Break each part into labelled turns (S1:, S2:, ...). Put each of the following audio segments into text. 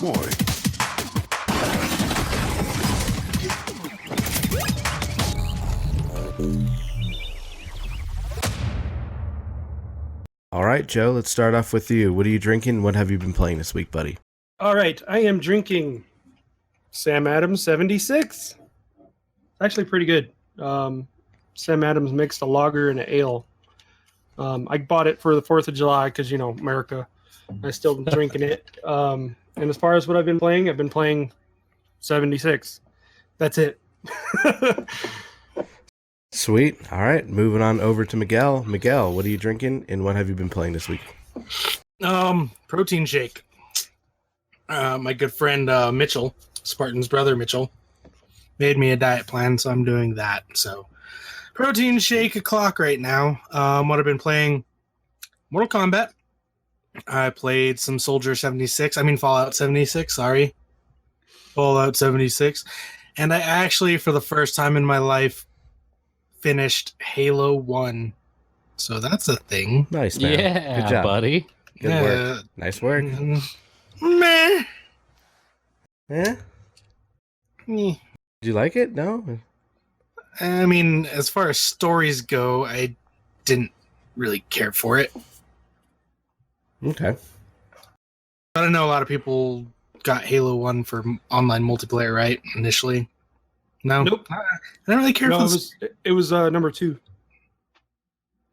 S1: deploy.
S2: All right, Joe, let's start off with you. What are you drinking? What have you been playing this week, buddy?
S3: All right, I am drinking Sam Adams 76. Actually pretty good. Sam Adams mixed a lager and an ale. I bought it for the 4th of July because, America. I still drinking it. And as far as what I've been playing 76. That's it.
S2: Sweet. All right, moving on over to Miguel. Miguel, what are you drinking and what have you been playing this week?
S4: Protein shake. My good friend Mitchell, Spartan's brother Mitchell, made me a diet plan, so I'm doing that. So, protein shake o'clock right now. What I've been playing, Mortal Kombat. I played some Fallout 76. Sorry, Fallout 76, and I actually, for the first time in my life, finished Halo 1. So that's a thing.
S2: Nice, man.
S5: Yeah,
S2: good job,
S5: buddy.
S2: Good work. Nice work.
S4: Meh.
S2: Yeah. Did you like it? No.
S4: I mean, as far as stories go, I didn't really care for it.
S2: Okay.
S4: But I know a lot of people got Halo 1 for online multiplayer, right? Initially. No?
S3: Nope.
S4: I don't really care
S3: No,
S4: for this.
S3: it was number 2.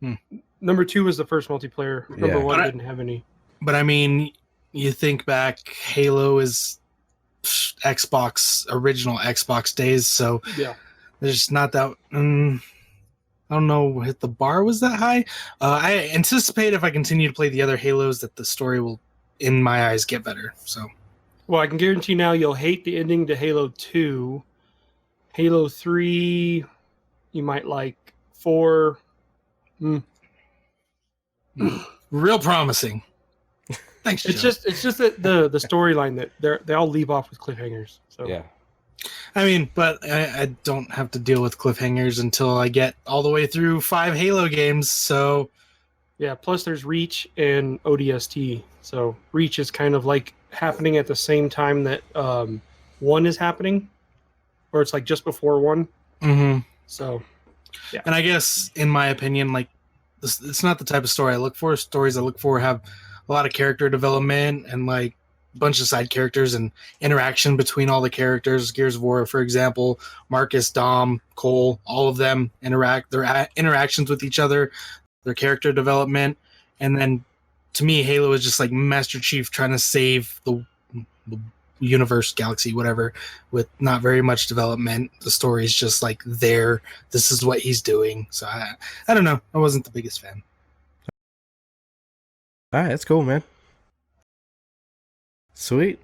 S4: Hmm.
S3: Number 2 was the first multiplayer. Number
S2: Yeah.
S3: 1 didn't have any.
S4: But I mean, you think back, Halo is original Xbox days, so
S3: Yeah.
S4: there's not that. I don't know if the bar was that high. I anticipate if I continue to play the other Halos that the story will, in my eyes, get better. So,
S3: Well, I can guarantee now you'll hate the ending to Halo 2. Halo 3, you might like 4.
S4: real promising. Thanks,
S3: It's
S4: Joe.
S3: just that the storyline that they all leave off with cliffhangers. So
S2: Yeah.
S4: I mean, but I don't have to deal with cliffhangers until I get all the way through 5 Halo games. So,
S3: yeah. Plus, there's Reach and ODST. So Reach is kind of like happening at the same time that 1 is happening, or it's like just before 1.
S4: mhm.
S3: So yeah.
S4: And I guess, in my opinion, like it's not the type of story I look for. Stories I look for have a lot of character development and like a bunch of side characters and interaction between all the characters. Gears of War, for example, Marcus, Dom, Cole, all of them interact. Their interactions with each other, their character development, and then to me, Halo is just like Master Chief trying to save the universe, galaxy, whatever, with not very much development. The story is just like there. This is what he's doing. So I don't know. I wasn't the biggest fan.
S2: All right, that's cool, man. Sweet.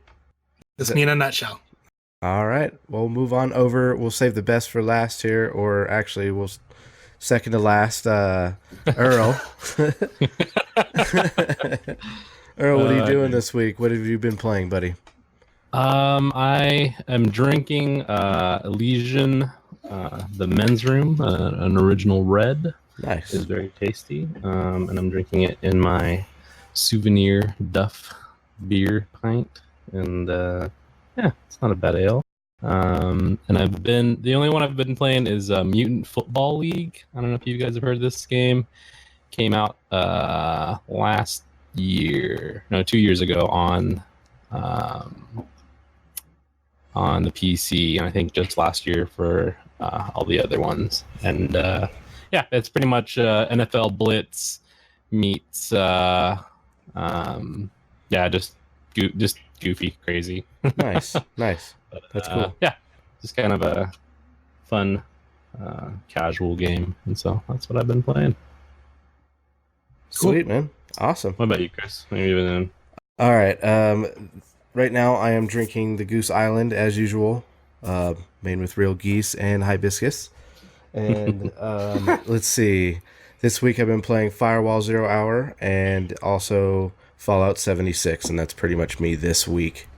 S4: That's me in a nutshell.
S2: All right, we'll move on over. We'll save the best for last here, or actually, we'll second to last. Earl. Earl, what are you doing this week? What have you been playing, buddy?
S5: I am drinking Elysian, the men's room, an original red.
S2: Nice.
S5: It's very tasty, and I'm drinking it in my souvenir Duff beer pint, and yeah, it's not a bad ale. And the only one I've been playing is Mutant Football League. I don't know if you guys have heard of this game. Came out last year, no, 2 years ago on the PC, and I think just last year for all the other ones. And yeah, it's pretty much NFL Blitz meets just goofy, crazy.
S2: Nice. That's cool.
S5: Yeah, just kind of a fun, casual game, and so that's what I've been playing.
S2: Sweet, man. Awesome.
S5: What about you, Chris? What have you been doing?
S2: All right. Right now, I am drinking the Goose Island as usual, made with real geese and hibiscus. And let's see. This week I've been playing Firewall Zero Hour and also Fallout 76, and that's pretty much me this week.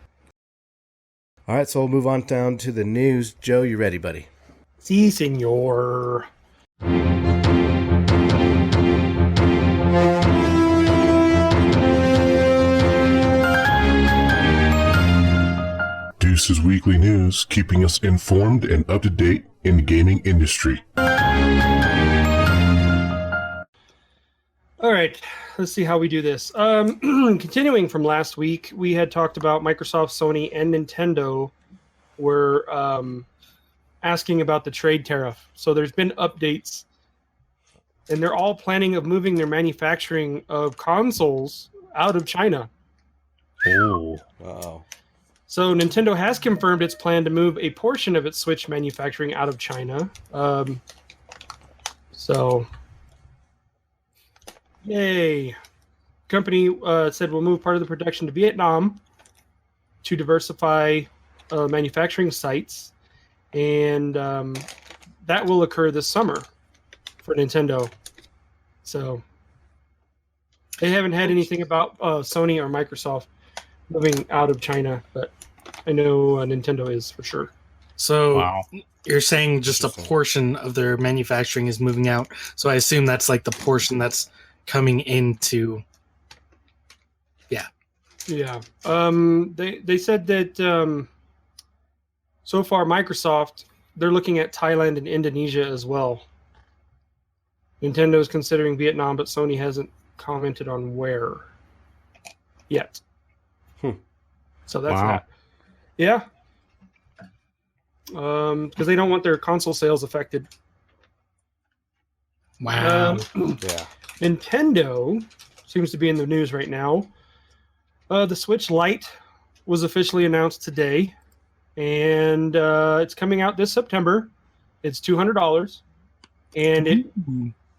S2: All right, so we'll move on down to the news. Joe, you ready, buddy?
S3: Si, senor.
S1: Geeks' weekly news, keeping us informed and up to date in the gaming industry.
S3: All right, let's see how we do this. Continuing from last week, we had talked about Microsoft, Sony, and Nintendo were asking about the trade tariff. So there's been updates, and they're all planning of moving their manufacturing of consoles out of China.
S2: Oh, wow.
S3: So Nintendo has confirmed its plan to move a portion of its Switch manufacturing out of China. Yay. Company said we'll move part of the production to Vietnam to diversify manufacturing sites. And that will occur this summer for Nintendo. So they haven't had anything about Sony or Microsoft moving out of China, but I know Nintendo is for sure.
S4: So
S5: Wow.
S4: you're saying just a
S2: Interesting.
S4: portion of their manufacturing is moving out. So I assume that's like the portion that's coming into.
S3: Yeah. They said that so far Microsoft, they're looking at Thailand and Indonesia as well. Nintendo is considering Vietnam, but Sony hasn't commented on where yet. So that's
S5: Wow.
S3: that. Yeah. Because they don't want their console sales affected.
S4: Wow.
S2: Yeah.
S3: Nintendo seems to be in the news right now. The Switch Lite was officially announced today, and it's coming out this September. It's $200, and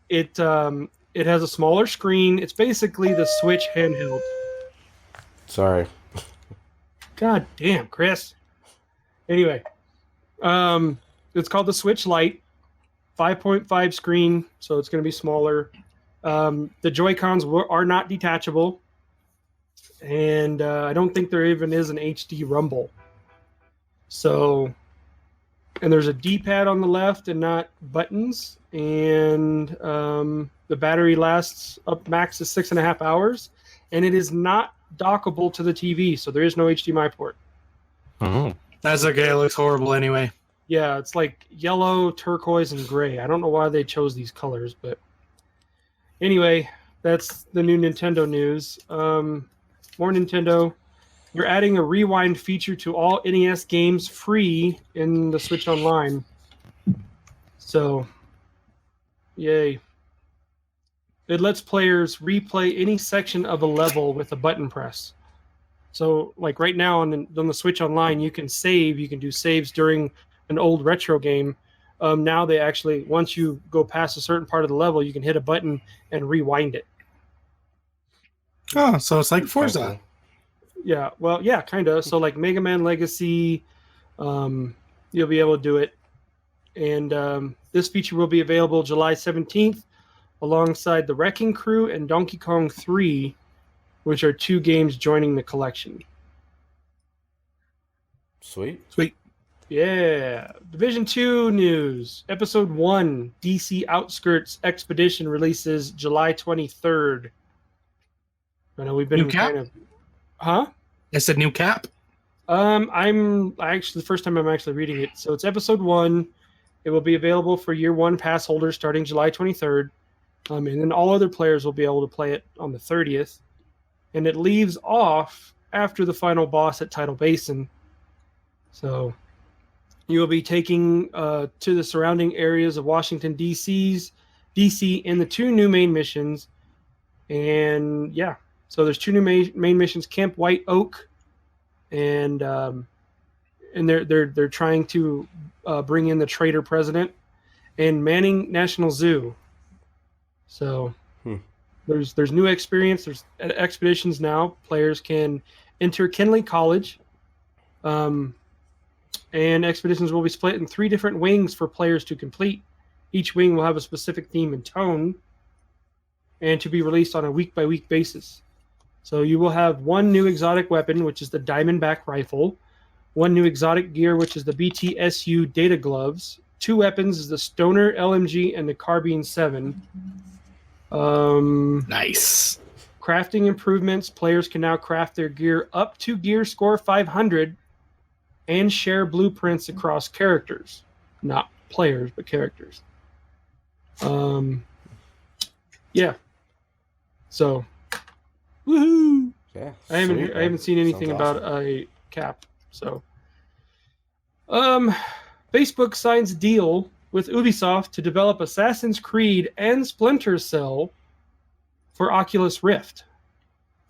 S3: it has a smaller screen. It's basically the Switch handheld.
S2: Sorry.
S3: God damn, Chris. Anyway, it's called the Switch Lite, 5.5 screen, so it's going to be smaller. The Joy-Cons are not detachable, and I don't think there even is an HD rumble. So, and there's a D-pad on the left and not buttons, and the battery lasts up max is 6.5 hours, and it is not dockable to the TV, so there is no HDMI port.
S5: Oh.
S4: That's okay. It looks horrible anyway.
S3: Yeah, it's like yellow, turquoise, and gray. I don't know why they chose these colors, but anyway, that's the new Nintendo news. More Nintendo. You're adding a rewind feature to all NES games free in the Switch Online. So, yay. It lets players replay any section of a level with a button press. So, like right now on the Switch Online, you can save. You can do saves during an old retro game. Now they actually, once you go past a certain part of the level, you can hit a button and rewind it.
S4: Oh, so it's like Forza.
S2: Cool.
S3: Yeah, well, yeah, kind of. So like Mega Man Legacy, you'll be able to do it. And this feature will be available July 17th alongside The Wrecking Crew and Donkey Kong 3, which are two games joining the collection.
S2: Sweet.
S4: Sweet.
S3: Yeah. Division 2 news. Episode 1, DC Outskirts Expedition releases July 23rd. I know we've been
S4: New cap?
S3: kind of... Huh?
S4: I said new cap.
S3: I'm actually the first time I'm actually reading it. So it's episode 1. It will be available for year 1 pass holders starting July 23rd. And then all other players will be able to play it on the 30th. And it leaves off after the final boss at Tidal Basin. So you will be taking to the surrounding areas of Washington, D.C. in the 2 new main missions. And yeah, so there's 2 new main missions: Camp White Oak, and they're trying to bring in the traitor president, and Manning National Zoo. So there's new experience. There's expeditions now. Players can enter Kinley College, and expeditions will be split in 3 different wings for players to complete. Each wing will have a specific theme and tone, and to be released on a week-by-week basis. So you will have 1 new exotic weapon, which is the Diamondback Rifle, 1 new exotic gear, which is the BTSU Data Gloves, 2 weapons is the Stoner LMG and the Carbine 7.
S4: Nice.
S3: Crafting improvements. Players can now craft their gear up to gear score 500 and share blueprints across characters, not players, but characters. Yeah. So, woohoo!
S2: Yeah,
S3: I haven't
S2: sweet,
S3: I haven't
S2: man.
S3: seen anything
S2: Sounds
S3: about
S2: awesome.
S3: a cap. So, Facebook signs a deal with Ubisoft to develop Assassin's Creed and Splinter Cell for Oculus Rift.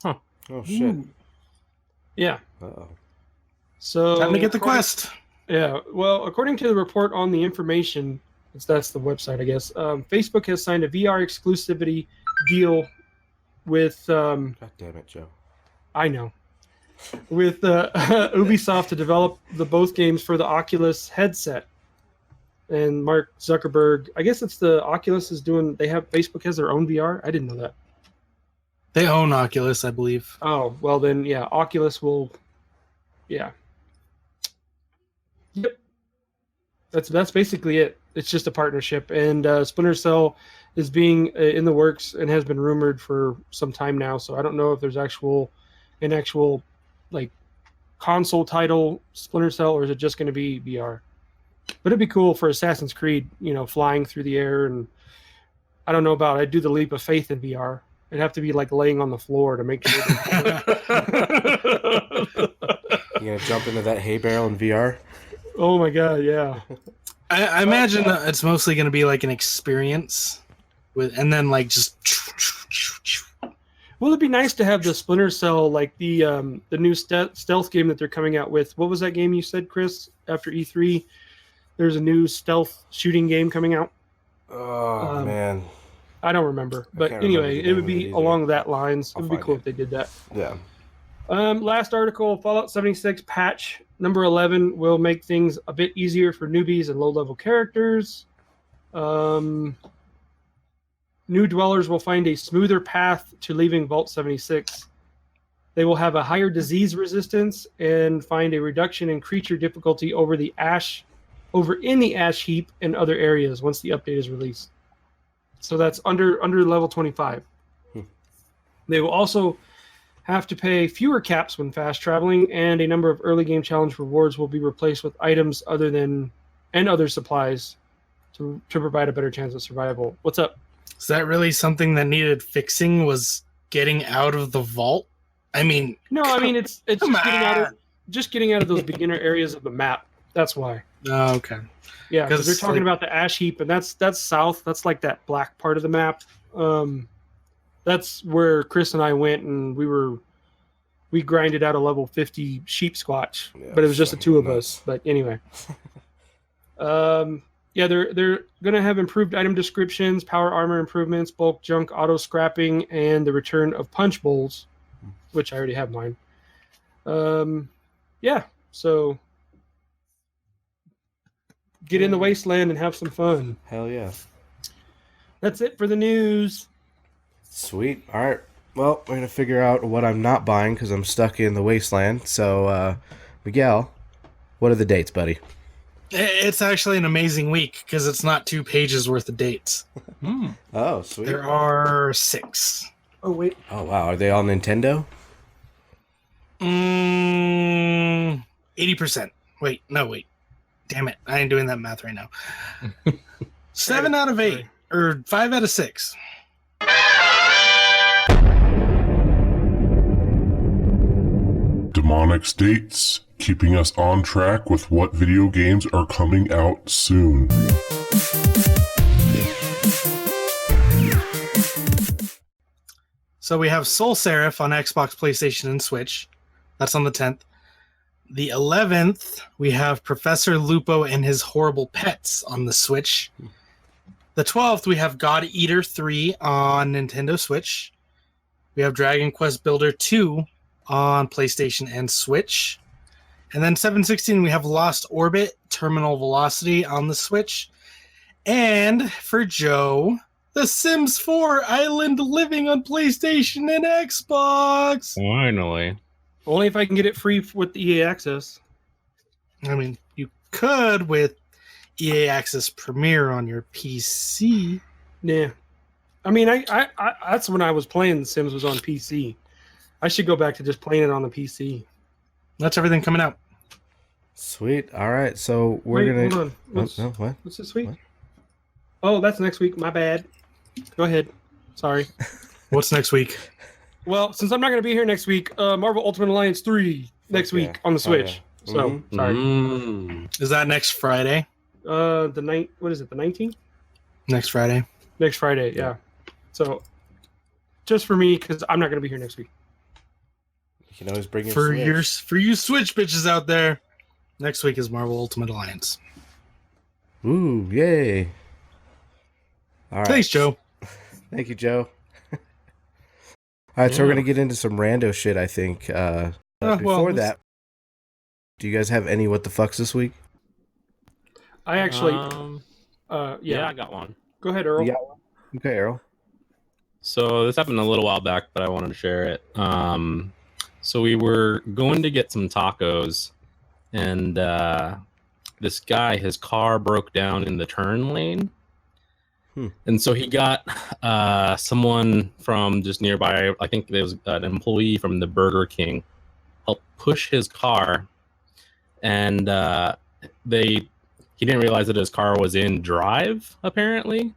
S2: Oh shit.
S3: Ooh. Yeah.
S2: Uh-oh.
S3: So
S4: Time to get the
S3: according-
S4: quest.
S3: Yeah. Well, according to the report on the information, that's the website, I guess. Facebook has signed a VR exclusivity deal with.
S2: God damn it, Joe.
S3: I know. With Ubisoft to develop both games for the Oculus headset. And Mark Zuckerberg, I guess it's the Oculus is doing. Facebook has their own VR. I didn't know that.
S4: They own Oculus, I believe.
S3: Oh well, then yeah, Oculus will. Yeah. Yep. That's basically it. It's just a partnership, and Splinter Cell is being in the works and has been rumored for some time now. So I don't know if there's an actual like console title Splinter Cell, or is it just going to be VR? But it'd be cool for Assassin's Creed, flying through the air, and I don't know about. I'd do the leap of faith in VR. It'd have to be like laying on the floor to make sure.
S2: You gonna jump into that hay barrel in VR?
S3: Oh my god, yeah.
S4: I imagine that it's mostly going to be like an experience, and then like just.
S3: Well, it'd be nice to have the Splinter Cell, like the new stealth game that they're coming out with. What was that game you said, Chris? After E3, there's a new stealth shooting game coming out.
S2: Oh man.
S3: I don't remember, but
S2: can't remember
S3: anyway,
S2: the
S3: it would
S2: name of it
S3: be
S2: either.
S3: along that lines. It
S2: I'll
S3: would be
S2: find
S3: cool
S2: it.
S3: if they did that.
S2: Yeah.
S3: Last article: Fallout 76 patch number 11 will make things a bit easier for newbies and low-level characters. New dwellers will find a smoother path to leaving Vault 76. They will have a higher disease resistance and find a reduction in creature difficulty over in the ash heap and other areas once the update is released. So that's under level 25. They will also have to pay fewer caps when fast traveling, and a number of early game challenge rewards will be replaced with items and other supplies to provide a better chance of survival. What's up?
S4: Is that really something that needed fixing? Was getting out of the vault? I mean,
S3: No, I mean it's
S4: come
S3: just getting out of those beginner areas of the map. That's why.
S4: Oh, okay.
S3: Yeah, because they're
S4: 'Cause,
S3: talking
S4: like-
S3: about the ash heap, and that's south. That's like that black part of the map. That's where Chris and I went, and we grinded out a level 50 sheep squatch,
S2: Yeah,
S3: but it was just the two of
S2: nuts.
S3: us. But anyway, yeah, they're gonna have improved item descriptions, power armor improvements, bulk junk auto scrapping, and the return of punch bowls, which I already have mine. Yeah, so get in the wasteland and have some fun.
S2: Hell yeah.
S3: That's it for the news.
S2: Sweet. All right. Well, we're gonna figure out what I'm not buying because I'm stuck in the wasteland. So, Miguel, what are the dates, buddy?
S4: It's actually an amazing week because it's not 2 pages worth of dates.
S2: Oh, sweet.
S4: There are 6.
S3: Oh wait,
S2: Oh wow, are they all Nintendo?
S4: 80%. Wait. Damn it. I ain't doing that math right now. 7 out of 8. Or 5 out of 6.
S1: Demonic States, keeping us on track with what video games are coming out soon.
S4: So we have Soul Seraph on Xbox, PlayStation, and Switch. That's on the 10th. The 11th, we have Professor Lupo and His Horrible Pets on the Switch. The 12th, we have God Eater 3 on Nintendo Switch. We have Dragon Quest Builder 2 on PlayStation and Switch. And then 7/16, we have Lost Orbit Terminal Velocity on the Switch. And for Joe, The Sims 4 Island Living on PlayStation and Xbox.
S5: Finally.
S3: only if I can get it free with the EA Access.
S4: I mean, you could with EA Access Premiere on your PC.
S3: Yeah, I mean, I that's when I was playing The Sims was on PC. I should go back to just playing it on the PC.
S4: That's everything coming out.
S2: Sweet. All right. So we're
S3: Wait,
S2: gonna.
S3: hold on.
S2: What?
S3: What's this week?
S2: What?
S3: Oh, that's next week. My bad. Go ahead. Sorry.
S4: What's next week?
S3: Well, since I'm not going to be here next week, Marvel Ultimate Alliance 3 next
S2: yeah.
S3: week on the Switch.
S2: yeah.
S3: So,
S2: Mhm.
S3: sorry.
S4: Is that next Friday?
S3: What is it? The 19th?
S4: Next Friday.
S3: Next Friday, yeah. So, just for me, because I'm not going to be here next week.
S2: You can always bring your
S4: For
S2: Switch.
S4: you Switch bitches out there, next week is Marvel Ultimate Alliance.
S2: Ooh, yay! All right.
S4: Thanks, Joe.
S2: Thank you, Joe. All right, so we're gonna get into some rando shit. I think. Before that, do you guys have any what the fucks this week?
S3: I actually,
S5: yeah, I got one.
S3: Go ahead, Earl.
S2: You got one? Okay, Earl.
S5: So this happened a little while back, but I wanted to share it. So we were going to get some tacos, and this guy, his car broke down in the turn lane. And so he got someone from just nearby, I think there was an employee from the Burger King, helped push his car. And he didn't realize that his car was in drive, apparently.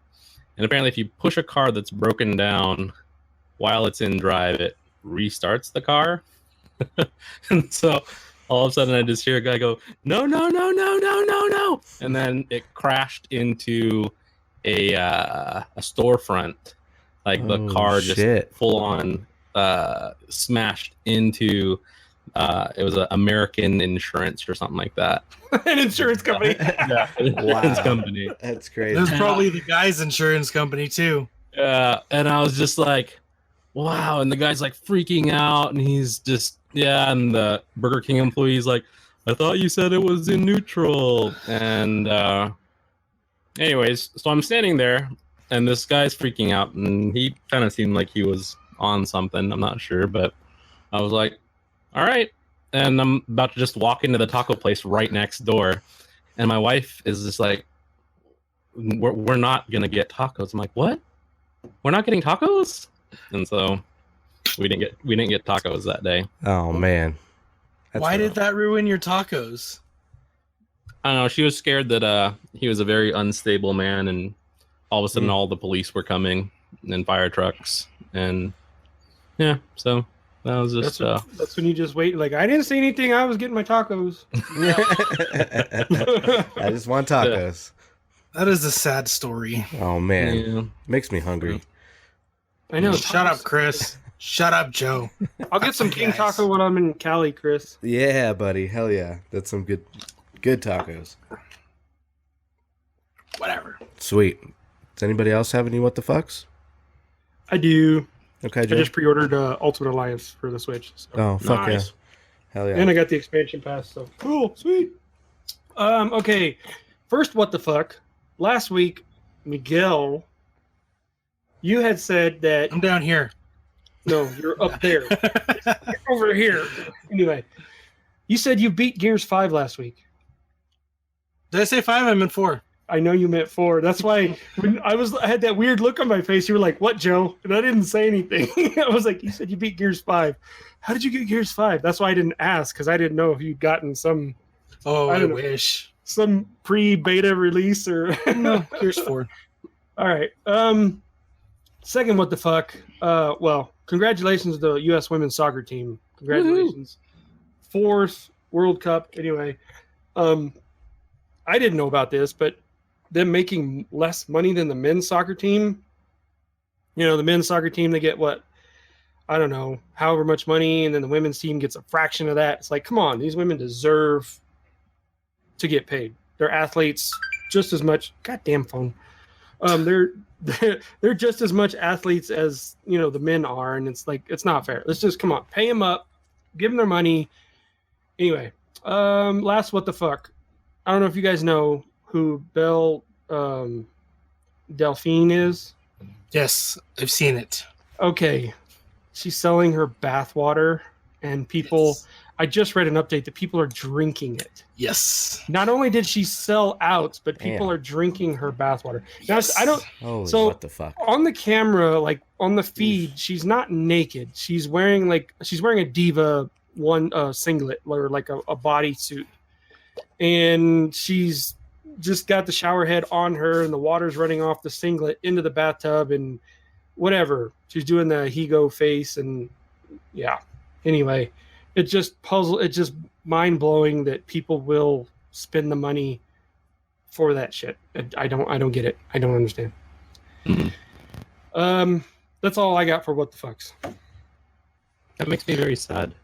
S5: And apparently if you push a car that's broken down while it's in drive, it restarts the car. And so all of a sudden I just hear a guy go, no, no, no, no, no, no, no. And then it crashed into a storefront. Like the car just full on smashed into it was an American insurance or something like that.
S3: An insurance company.
S5: Yeah, insurance company.
S2: That's crazy.
S4: There's probably the guy's insurance company too.
S5: Yeah, and I was just like, wow. And the guy's like freaking out, and he's just and the Burger King employee's like, I thought you said it was in neutral. And anyways, so I'm standing there, and this guy's freaking out, and he kind of seemed like he was on something. I'm not sure, but I was like, all right. And I'm about to just walk into the taco place right next door, and my wife is just like, we're not gonna get tacos. I'm like, what? We're not getting tacos? And so we didn't get tacos that day.
S2: Oh man.
S4: Why did that ruin your tacos?
S5: I don't know. She was scared that he was a very unstable man, and all of a sudden all the police were coming and fire trucks, and yeah. So that was just
S3: that's when you just wait. Like, I didn't see anything. I was getting my tacos.
S2: I just want tacos.
S4: That is a sad story.
S2: Oh man, makes me hungry.
S3: I know.
S4: Shut up, Chris. Shut up, Joe.
S3: I'll get some King Taco when I'm in Cali, Chris.
S2: Yeah, buddy. Hell yeah. That's some good tacos.
S4: Whatever.
S2: Sweet. Does anybody else have any what the fucks?
S3: I do.
S2: Okay,
S3: I
S2: Joe.
S3: just pre-ordered Ultimate Alliance for the Switch. So.
S2: Oh, fuck
S5: Nice.
S2: yeah. Hell yeah.
S3: And I got the expansion pass, so cool, sweet. Okay. First, what the fuck? Last week, Miguel, you had said that
S4: I'm down here.
S3: no, you're up there. You're over here. Anyway, you said you beat Gears 5 last week.
S4: Did I say 5? I meant 4.
S3: I know you meant 4. That's why when I had that weird look on my face, you were like, "What, Joe?" And I didn't say anything. I was like, "You said you beat Gears 5. How did you get Gears 5?" That's why I didn't ask, because I didn't know if you'd gotten some
S4: I wish.
S3: some pre-beta release or
S4: No, Gears 4.
S3: All right. Second, what the fuck? Well, congratulations to the U.S. women's soccer team. Congratulations. Woo-hoo. 4th World Cup. Anyway, I didn't know about this, but them making less money than the men's soccer team. You know, the men's soccer team, they get what? I don't know, however much money, and then the women's team gets a fraction of that. It's like, come on, these women deserve to get paid. They're athletes just as much. Goddamn phone. They're just as much athletes as, you know, the men are, and it's like, it's not fair. Let's just, come on, pay them up, give them their money. Anyway, last what the fuck. I don't know if you guys know who Belle Delphine is.
S4: Yes, I've seen it.
S3: Okay, she's selling her bathwater, and people.
S4: Yes.
S3: I just read an update that people are drinking it.
S4: Yes.
S3: Not only did she sell out, but people
S2: Damn.
S3: are drinking her bathwater. Now,
S4: Yes.
S3: I don't.
S2: Holy
S3: So-
S2: what the fuck?
S3: On the camera, like on the feed, she's not naked. She's wearing a Diva one singlet or like a bodysuit. and she's just got the shower head on her, and the water's running off the singlet into the bathtub, and whatever. She's doing the Higo face, and yeah. Anyway, it's just mind blowing that people will spend the money for that shit. I don't get it. I don't understand. That's all I got for what the fucks.
S5: That makes me very sad.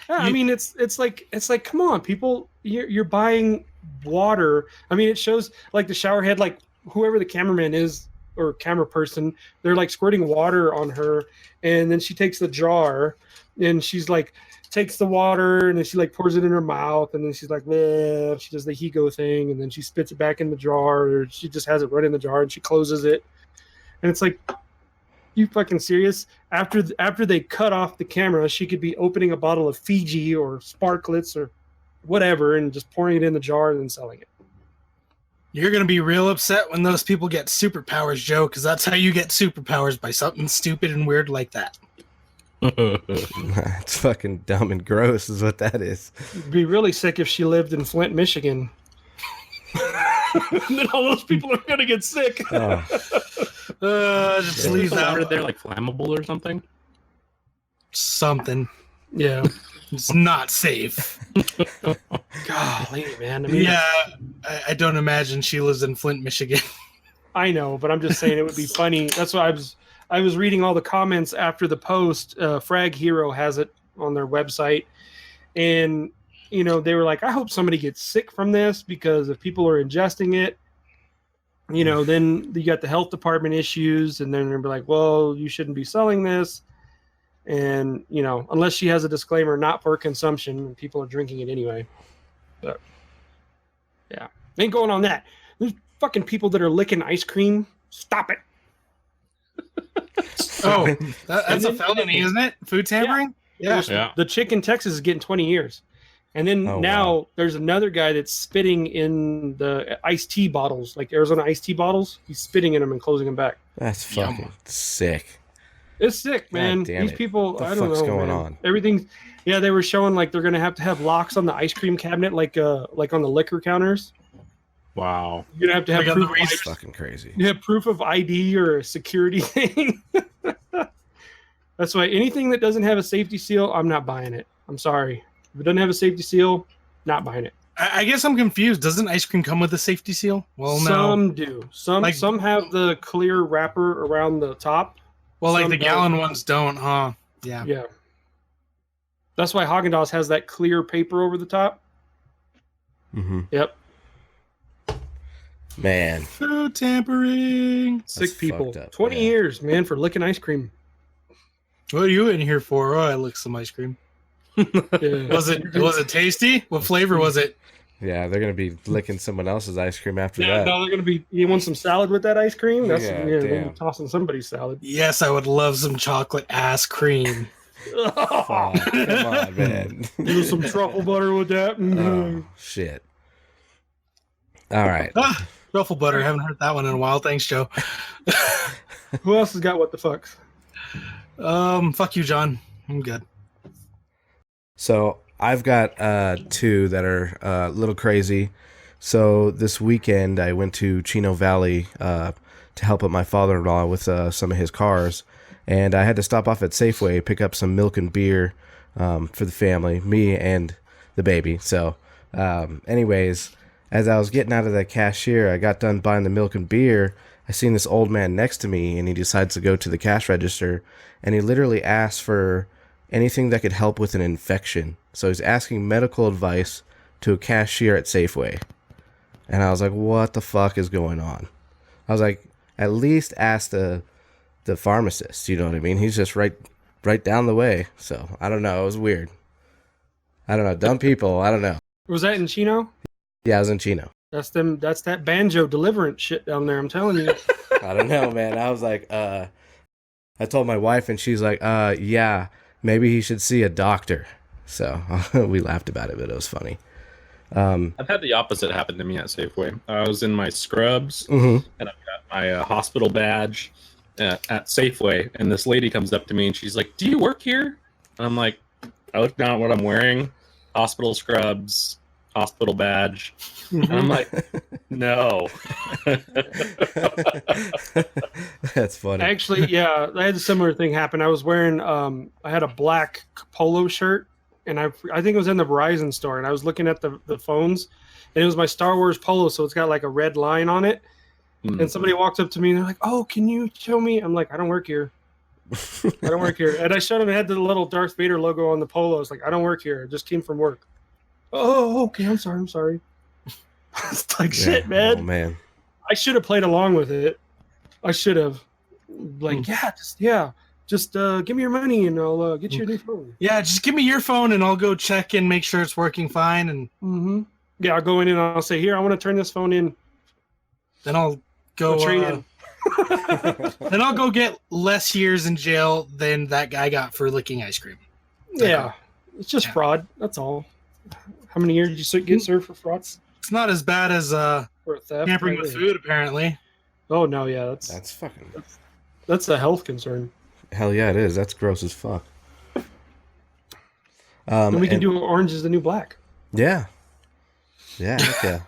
S3: Yeah, I mean, it's like come on, people, you're buying water. I mean, it shows like the shower head, like whoever the cameraman is or camera person, they're like squirting water on her, and then she takes the jar, and she's like takes the water, and then she like pours it in her mouth, and then she's like, bleh, she does the Higo thing, and then she spits it back in the jar, or she just has it right in the jar, and she closes it, and it's like, you fucking serious? After they cut off the camera, she could be opening a bottle of Fiji or Sparklets or whatever and just pouring it in the jar and then selling it.
S4: You're going to be real upset when those people get superpowers, Joe, because that's how you get superpowers, by something stupid and weird like that.
S2: It's fucking dumb and gross is what that is.
S3: It'd be really sick if she lived in Flint, Michigan. And then all those people are going to get sick.
S2: Oh.
S4: Just leave
S5: Is the
S4: that
S5: water there like flammable or something?
S4: something.
S3: Yeah.
S4: It's not safe.
S3: Golly, man. I mean,
S4: Yeah, I don't imagine she lives in Flint, Michigan.
S3: I know, but I'm just saying it would be funny. That's why I was reading all the comments after the post. Frag Hero has it on their website, and you know they were like, "I hope somebody gets sick from this because if people are ingesting it, you know, then you got the health department issues, and then they'll be like, well, you shouldn't be selling this, and you know, unless she has a disclaimer, not for consumption, and people are drinking it anyway." But yeah, ain't going on that. There's fucking people that are licking ice cream. Stop it.
S4: Oh, that's a felony, isn't it? Food tampering? Yeah.
S5: Yeah.
S3: The chick in Texas is getting 20 years. And then
S2: Oh,
S3: now
S2: wow.
S3: there's another guy that's spitting in the iced tea bottles, like Arizona iced tea bottles. He's spitting in them and closing them back.
S2: That's fucking sick.
S3: It's sick, man.
S2: damn
S3: These
S2: it.
S3: people,
S2: What the
S3: I don't
S2: fuck's
S3: know.
S2: going
S3: man.
S2: on?
S3: Everything. Yeah, they were showing like they're going to have locks on the ice cream cabinet, like on the liquor counters.
S5: Wow.
S3: You're going to have
S4: Like on
S3: proof
S4: the
S3: of
S2: That's
S4: razor.
S2: fucking crazy.
S3: You have proof of ID or a security thing. That's why anything that doesn't have a safety seal, I'm not buying it. I'm sorry. If it doesn't have a safety seal, not buying it.
S4: I guess I'm confused. Doesn't ice cream come with a safety seal? Well, no.
S3: Some do. Some
S4: Like-
S3: some have the clear wrapper around the top.
S4: Well, like
S3: some
S4: the
S3: don't.
S4: gallon ones don't, huh? Yeah.
S3: Yeah. That's why Haagen-Dazs has that clear paper over the top.
S2: Mm-hmm.
S3: Yep.
S2: Man,
S4: Food tampering.
S3: Sick
S2: That's
S3: people.
S2: fucked up,
S3: 20
S2: yeah.
S3: years, man, for licking ice cream.
S4: What are you in here for? Oh, I licked some ice cream.
S3: Yeah.
S4: Was it tasty? What flavor was it?
S2: yeah, they're gonna be licking someone else's ice cream after
S3: Yeah,
S2: that.
S3: no, they're gonna be. You want some salad with that ice cream? That's
S2: Yeah,
S3: they're
S2: damn.
S3: tossing somebody's salad.
S4: Yes, I would love some chocolate ass cream.
S2: Fuck, come on, man.
S3: Do some truffle butter with that.
S2: Oh shit. All right.
S4: Ah, truffle butter. Haven't heard that one in a while. Thanks, Joe.
S3: Who else has got what the fucks?
S4: Fuck you, John. I'm good.
S2: So I've got two that are a little crazy. So this weekend I went to Chino Valley to help out my father-in-law with some of his cars, and I had to stop off at Safeway, pick up some milk and beer for the family, me and the baby. So anyways, as I was getting out of the cashier, I got done buying the milk and beer. I seen this old man next to me, and he decides to go to the cash register, and he literally asked for anything that could help with an infection. So he's asking medical advice to a cashier at Safeway. And I was like, what the fuck is going on? I was like, at least ask the pharmacist, you know what I mean? He's just right down the way. So I don't know, it was weird. I don't know, dumb people, I don't know.
S3: Was that in Chino?
S2: Yeah, I was in Chino.
S3: That's them. That's that banjo deliverance shit down there. I'm telling you.
S2: I don't know, man. I was like, I told my wife, and she's like, yeah, maybe he should see a doctor. So we laughed about it, but it was funny.
S5: I've had the opposite happen to me at Safeway. I was in my scrubs
S2: Mhm.
S5: and I've got my hospital badge at Safeway, and this lady comes up to me and she's like, "Do you work here?" And I'm like, I look down at what I'm wearing: hospital scrubs, hospital badge.
S3: Mhm.
S5: And I'm like, no.
S2: That's funny.
S3: Actually, yeah, I had a similar thing happen. I was wearing, I had a black polo shirt, and I think it was in the Verizon store, and I was looking at the phones, and it was my Star Wars polo, so it's got like a red line on it. And somebody walks up to me and they're like, "Oh, can you show me?" I'm like, "I don't work here. I don't work here." And I showed them. It had the little Darth Vader logo on the polo. I was like, "I don't work here. I just came from work." Oh, okay. I'm sorry. It's like, shit, man.
S2: Oh man.
S3: I should have played along with it. I should have. Like, just give me your money and I'll get you a new phone.
S4: Yeah, just give me your phone and I'll go check and make sure it's working fine, and
S3: Yeah, I'll go in and I'll say, "Here, I want to turn this phone in."
S4: then I'll go
S3: Trade-in.
S4: then I'll go get less years in jail than that guy got for licking ice cream.
S3: Yeah, it's just fraud. That's all. How many years did you get served for frauds?
S4: It's not as bad as
S3: For theft?
S4: tampering with food, apparently.
S3: Oh no, yeah,
S2: That's fucking.
S3: that's a health concern.
S2: Hell yeah, it is. That's gross as fuck.
S3: And we can
S2: and-
S3: do orange is the new black.
S2: Yeah. Yeah. Heck yeah.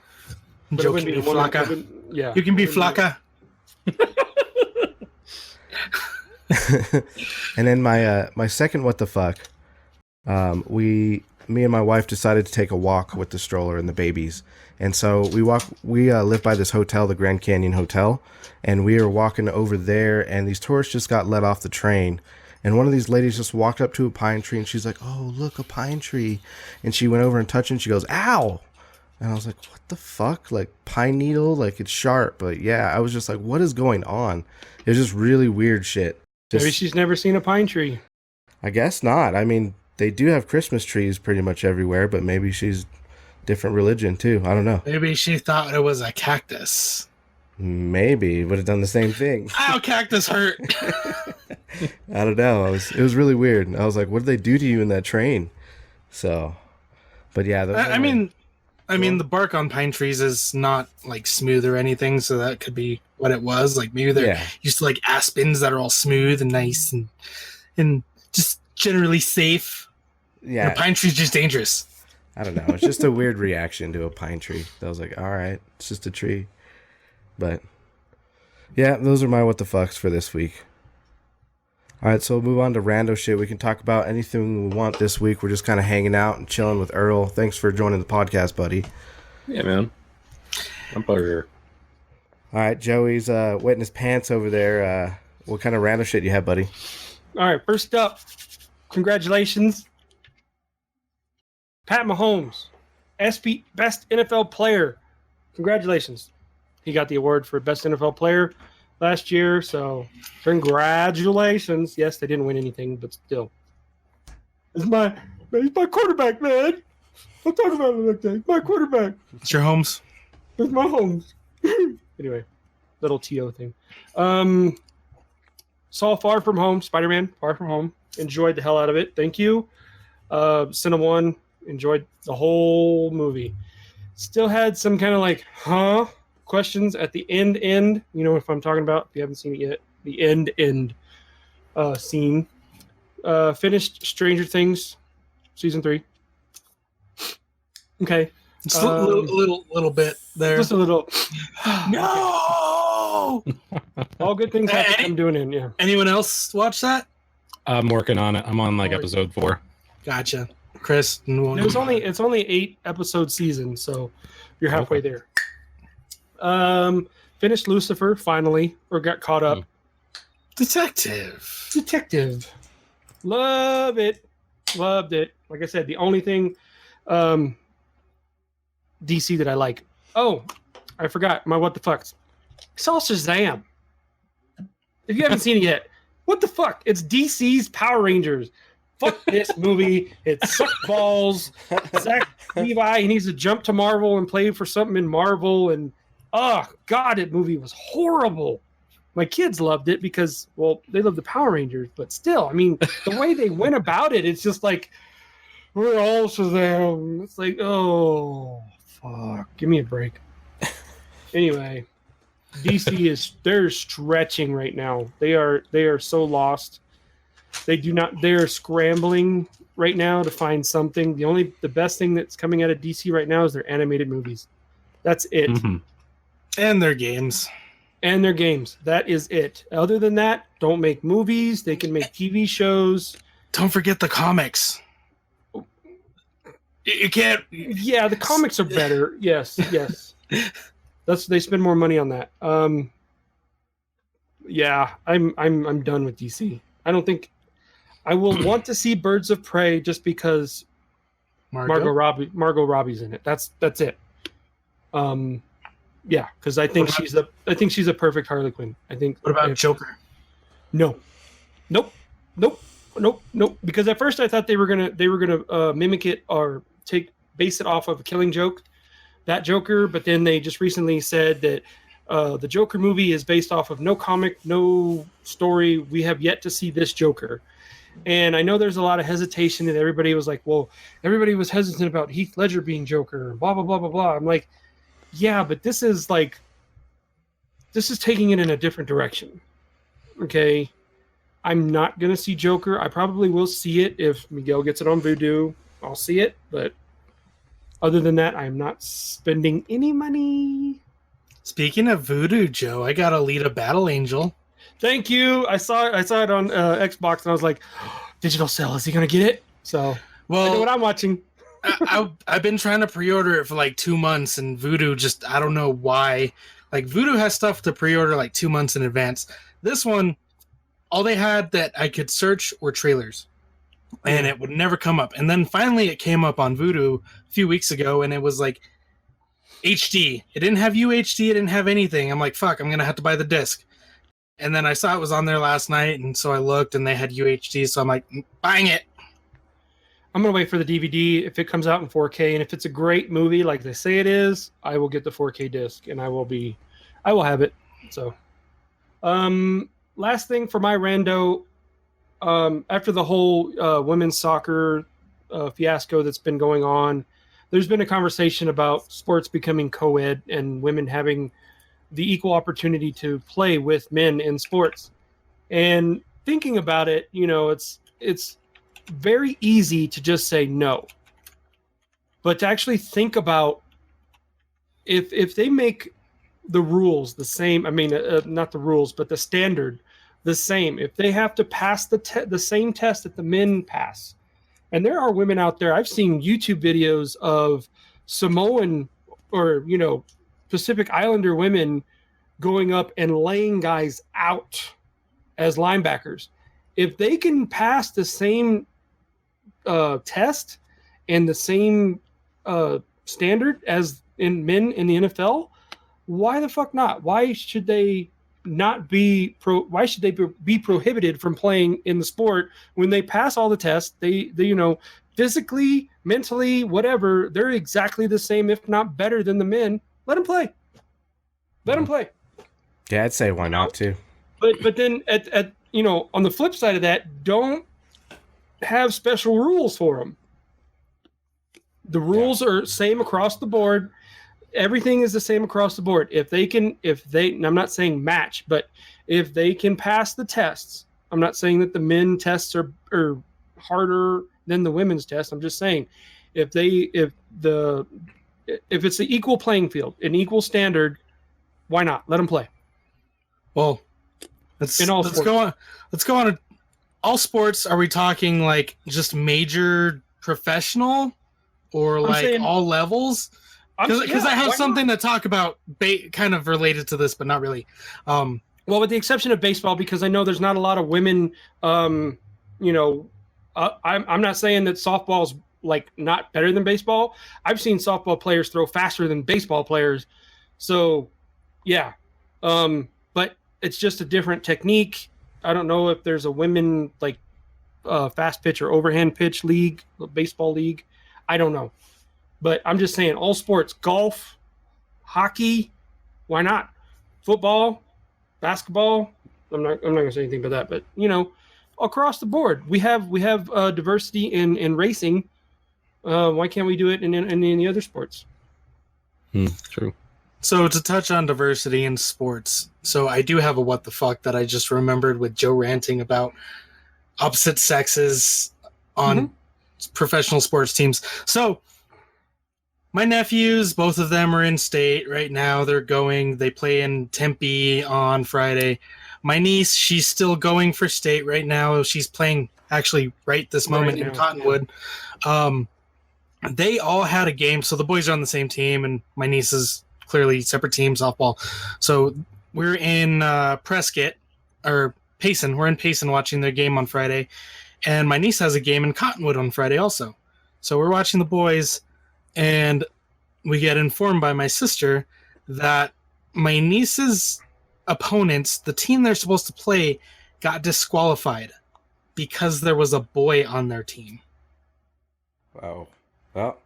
S3: But it
S4: Joe
S3: wouldn't
S4: can be
S3: the one-
S4: Flocka.
S3: Yeah,
S4: You can be
S3: it wouldn't
S4: Flocka.
S2: And then my second what the fuck, me and my wife decided to take a walk with the stroller and the babies, and so we live by this hotel, the Grand Canyon Hotel, and we were walking over there, and these tourists just got let off the train, and one of these ladies just walked up to a pine tree, and she's like, "Oh, look, a pine tree," and she went over and touched it, and she goes, "Ow." And I was like, what the fuck? Like, pine needle? Like, it's sharp. But yeah, I was just like, what is going on? It was just really weird shit.
S3: Maybe
S2: Just,
S3: she's never seen a pine tree.
S2: I guess not. I mean, they do have Christmas trees pretty much everywhere, but maybe she's different religion too. I don't know.
S4: Maybe she thought it was a cactus.
S2: Maybe would have done the same thing.
S4: Ow, cactus hurt.
S2: I don't know. It was really weird. I was like, what did they do to you in that train? So, but yeah.
S4: I mean, the bark on pine trees is not like smooth or anything, so that could be what it was. Like maybe they're used to like aspens that are all smooth and nice and just generally safe.
S2: Yeah.
S4: And a pine tree's just dangerous.
S2: I don't know. It's just a weird reaction to a pine tree. I was like, all right, it's just a tree. But yeah, those are my what the fucks for this week. All right, so we'll move on to rando shit. We can talk about anything we want this week. We're just kind of hanging out and chilling with Earl. Thanks for joining the podcast, buddy.
S5: Yeah, man. My pleasure.
S2: All right, Joey's wetting his pants over there. What kind of rando shit you have, buddy?
S3: All right, first up, congratulations, Pat Mahomes, SP Best NFL Player. Congratulations, he got the award for Best NFL Player last year. So congratulations. Yes, they didn't win anything, but still, he's my quarterback, man. I'm talking about him like that. He's my quarterback.
S4: It's your homes.
S3: It's my Holmes. Anyway, little TO thing. Saw Far From Home, Spider-Man, Far From Home. Enjoyed the hell out of it. Thank you. Cinema 1, enjoyed the whole movie. Still had some kind of like, questions at the end. You know what I'm talking about? If you haven't seen it yet. The end scene. Finished Stranger Things, season 3. Okay.
S4: Just a little bit there.
S3: Just a little.
S4: No.
S3: All good things have to come to an end, yeah.
S4: Anyone else watch that?
S5: I'm working on it. I'm on like episode 4.
S4: Gotcha. Chris.
S3: It's only 8 episode season, so you're halfway there. Finished Lucifer finally, or got caught up.
S4: Detective.
S3: Loved it. Like I said, the only thing DC that I like. Oh, I forgot my what the fucks. I saw Shazam. If you haven't seen it yet, what the fuck? It's DC's Power Rangers. Fuck this movie. It sucked balls. Zach Levi, he needs to jump to Marvel and play for something in Marvel. And oh god, that movie was horrible. My kids loved it because, well, they love the Power Rangers, but still, I mean, the way they went about it, it's just like, we're all Shazam. It's like, oh, fuck. Give me a break. Anyway, DC they're stretching right now. They are so lost. They do not. They're scrambling right now to find something. The best thing that's coming out of DC right now is their animated movies. That's it.
S5: Mhm.
S4: And their games.
S3: And their games. That is it. Other than that, don't make movies. They can make TV shows.
S4: Don't forget the comics. You can't.
S3: Yeah, the comics are better. Yes. They spend more money on that. Yeah, I'm done with DC. I don't think I will want to see Birds of Prey just because Margot Robbie's in it. That's it. Yeah, because I think she's a perfect Harley Quinn. I think.
S4: What about Joker?
S3: No, nope. Because at first I thought they were gonna mimic it or base it off of a Killing Joke, that Joker. But then they just recently said that the Joker movie is based off of no comic, no story. We have yet to see this Joker. And I know there's a lot of hesitation, and everybody was like, well, everybody was hesitant about Heath Ledger being Joker, and blah, blah, blah, blah, blah. I'm like, yeah, but this is taking it in a different direction. Okay? I'm not going to see Joker. I probably will see it if Miguel gets it on Vudu. I'll see it, but other than that, I'm not spending any money.
S4: Speaking of Voodoo, Joe, I got Alita Battle Angel.
S3: Thank you. I saw it on Xbox, and I was like, digital sale. Is he going to get it? So, I know what I'm watching.
S4: I've been trying to pre-order it for like 2 months, and Voodoo just, I don't know why. Like, Voodoo has stuff to pre-order like 2 months in advance. This one, all they had that I could search were trailers, and it would never come up. And then finally it came up on Voodoo a few weeks ago, and it was like HD. It didn't have UHD. It didn't have anything. I'm like, fuck, I'm going to have to buy the disc. And then I saw it was on there last night, and so I looked, and they had UHD, so I'm like, buying it.
S3: I'm going to wait for the DVD if it comes out in 4K, and if it's a great movie like they say it is, I will get the 4K disc, and I will have it. So, last thing for my rando, after the whole women's soccer fiasco that's been going on, there's been a conversation about sports becoming co-ed and women having the equal opportunity to play with men in sports. And thinking about it, it's very easy to just say no. But to actually think about if they make the rules the same, not the rules, but the standard the same, if they have to pass the same test that the men pass. And there are women out there, I've seen YouTube videos of Samoan or, Pacific Islander women going up and laying guys out as linebackers. If they can pass the same test and the same standard as in men in the NFL, why the fuck not? Why should they not be why should they be prohibited from playing in the sport when they pass all the tests? They physically, mentally, whatever, they're exactly the same, if not better than the men. Let them play. Let them play.
S2: Yeah, I'd say why not too.
S3: But then at on the flip side of that, don't have special rules for them. The rules are same across the board. Everything is the same across the board. I'm not saying match, but if they can pass the tests, I'm not saying that the men tests are harder than the women's tests. I'm just saying if it's the equal playing field, an equal standard, why not? Let them play.
S4: Well, let's go on. All sports, are we talking like just major professional or like all levels? Because I have something to talk about kind of related to this, but not really.
S3: Well, with the exception of baseball, because I know there's not a lot of women, I'm not saying that softball's like not better than baseball. I've seen softball players throw faster than baseball players. So, yeah. But it's just a different technique. I don't know if there's a women like fast pitch or overhand pitch league, baseball league. I don't know. But I'm just saying, all sports, golf, hockey, why not? Football, basketball. I'm not going to say anything about that, but across the board, we have diversity in racing. Why can't we do it in the other sports?
S5: True.
S4: So to touch on diversity in sports, so I do have a what the fuck that I just remembered with Joe ranting about opposite sexes on professional sports teams. So my nephews, both of them are in state right now. They play in Tempe on Friday. My niece, she's still going for state right now. She's playing actually right this moment in Cottonwood. They all had a game. So the boys are on the same team, and my niece is clearly separate team softball. So we're in Prescott or Payson. We're in Payson watching their game on Friday. And my niece has a game in Cottonwood on Friday also. So we're watching the boys, and we get informed by my sister that my niece's opponents, the team they're supposed to play, got disqualified because there was a boy on their team.
S2: Wow. Well,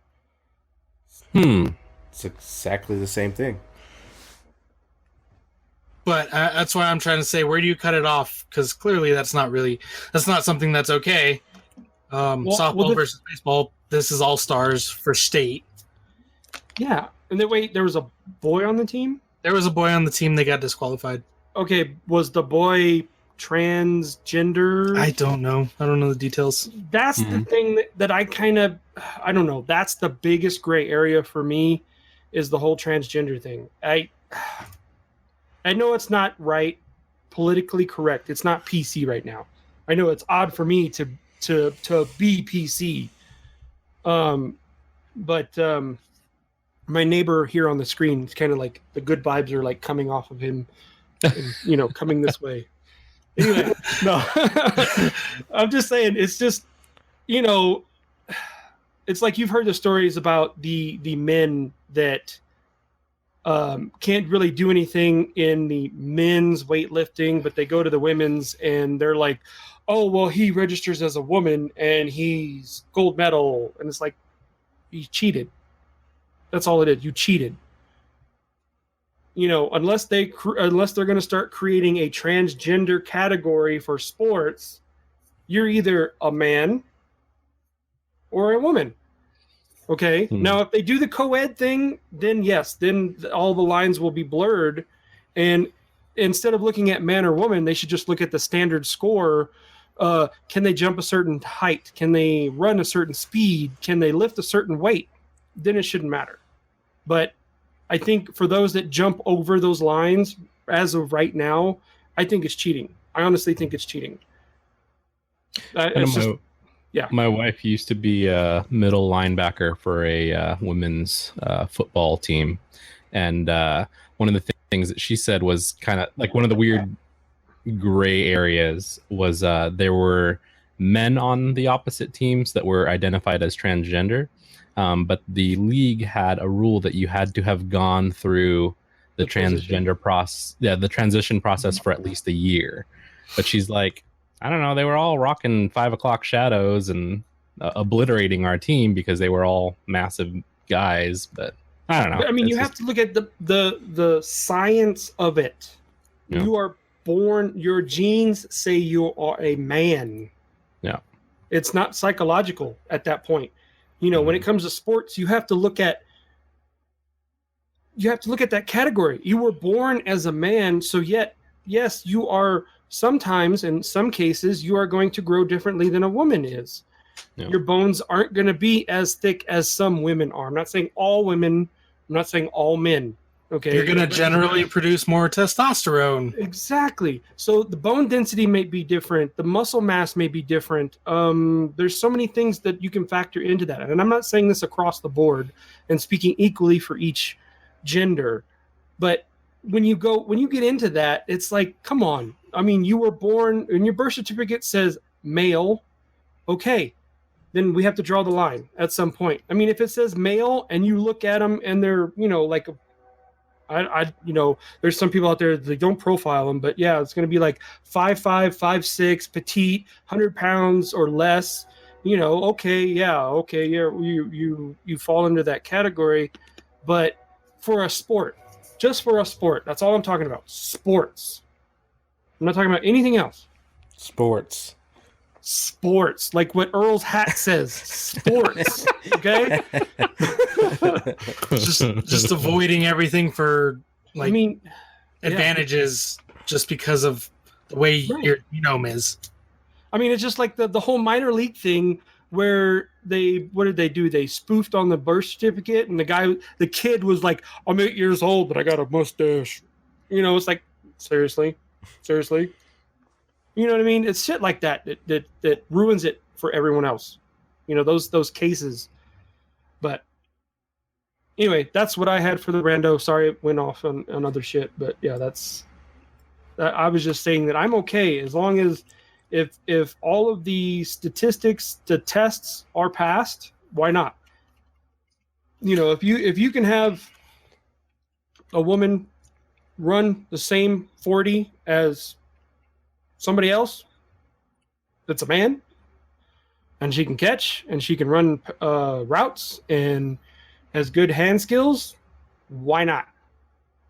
S5: Hmm.
S2: it's exactly the same thing.
S4: But that's why I'm trying to say, where do you cut it off? Because clearly that's not something that's okay. Softball versus baseball, this is all stars for state.
S3: Yeah. And then wait, there was a boy on the team?
S4: There was a boy on the team, they got disqualified.
S3: Okay, was the boy transgender?
S4: I don't know. I don't know the details.
S3: That's the thing that I don't know. That's the biggest gray area for me, is the whole transgender thing. I know it's not right, politically correct. It's not PC right now. I know it's odd for me to be PC. But my neighbor here on the screen, it's kind of like the good vibes are like coming off of him, and, coming this way. Anyway, no, I'm just saying, it's just, it's like you've heard the stories about the men that can't really do anything in the men's weightlifting, but they go to the women's and they're like, oh, well, he registers as a woman and he's gold medal. And it's like, he cheated. That's all it is. You cheated. Unless they're going to start creating a transgender category for sports, you're either a man or a woman. Okay. Now, if they do the co-ed thing, then yes, then all the lines will be blurred. And instead of looking at man or woman, they should just look at the standard score. Can they jump a certain height? Can they run a certain speed? Can they lift a certain weight? Then it shouldn't matter. But I think for those that jump over those lines, as of right now, I think it's cheating. I honestly think it's cheating.
S5: My wife used to be a middle linebacker for a women's football team. And one of the things that she said was kind of like one of the weird gray areas was there were men on the opposite teams that were identified as transgender. But the league had a rule that you had to have gone through the transgender process, the transition process for at least a year. But she's like, I don't know, they were all rocking 5 o'clock shadows and obliterating our team because they were all massive guys. But I don't know.
S3: I mean, you have to look at the science of it.
S5: Yeah.
S3: You are born, your genes say you are a man.
S5: Yeah.
S3: It's not psychological at that point. When it comes to sports, you have to look at that category. You were born as a man, so yes, you are sometimes, in some cases, you are going to grow differently than a woman is. Yeah. Your bones aren't going to be as thick as some women are. I'm not saying all women. I'm not saying all men. Okay.
S4: You're going to generally produce more testosterone.
S3: Exactly. So the bone density may be different. The muscle mass may be different. There's so many things that you can factor into that. And I'm not saying this across the board and speaking equally for each gender. But when you get into that, it's like, come on. I mean, you were born and your birth certificate says male. Okay. Then we have to draw the line at some point. I mean, if it says male and you look at them and they're, like there's some people out there that don't profile them, but yeah, it's going to be like 5'5", 5'6", petite, 100 pounds or less. Okay, you fall into that category, but for a sport, just for a sport, that's all I'm talking about. Sports. I'm not talking about anything else.
S2: Sports,
S3: like what Earl's hat says. Sports. Okay.
S4: just avoiding everything for advantages just because of the way your genome is.
S3: I mean, it's just like the whole minor league thing where what did they do? They spoofed on the birth certificate, and the kid was like, "I'm 8 years old, but I got a mustache." You know, it's like, seriously. You know what I mean? It's shit like that ruins it for everyone else. You know, those cases. But anyway, that's what I had for the rando. Sorry it went off on other shit, but yeah, I was just saying that I'm okay as long as if all of the statistics, the tests are passed, why not? You know, if you can have a woman run the same 40 as somebody else that's a man, and she can catch and she can run routes and has good hand skills, why not?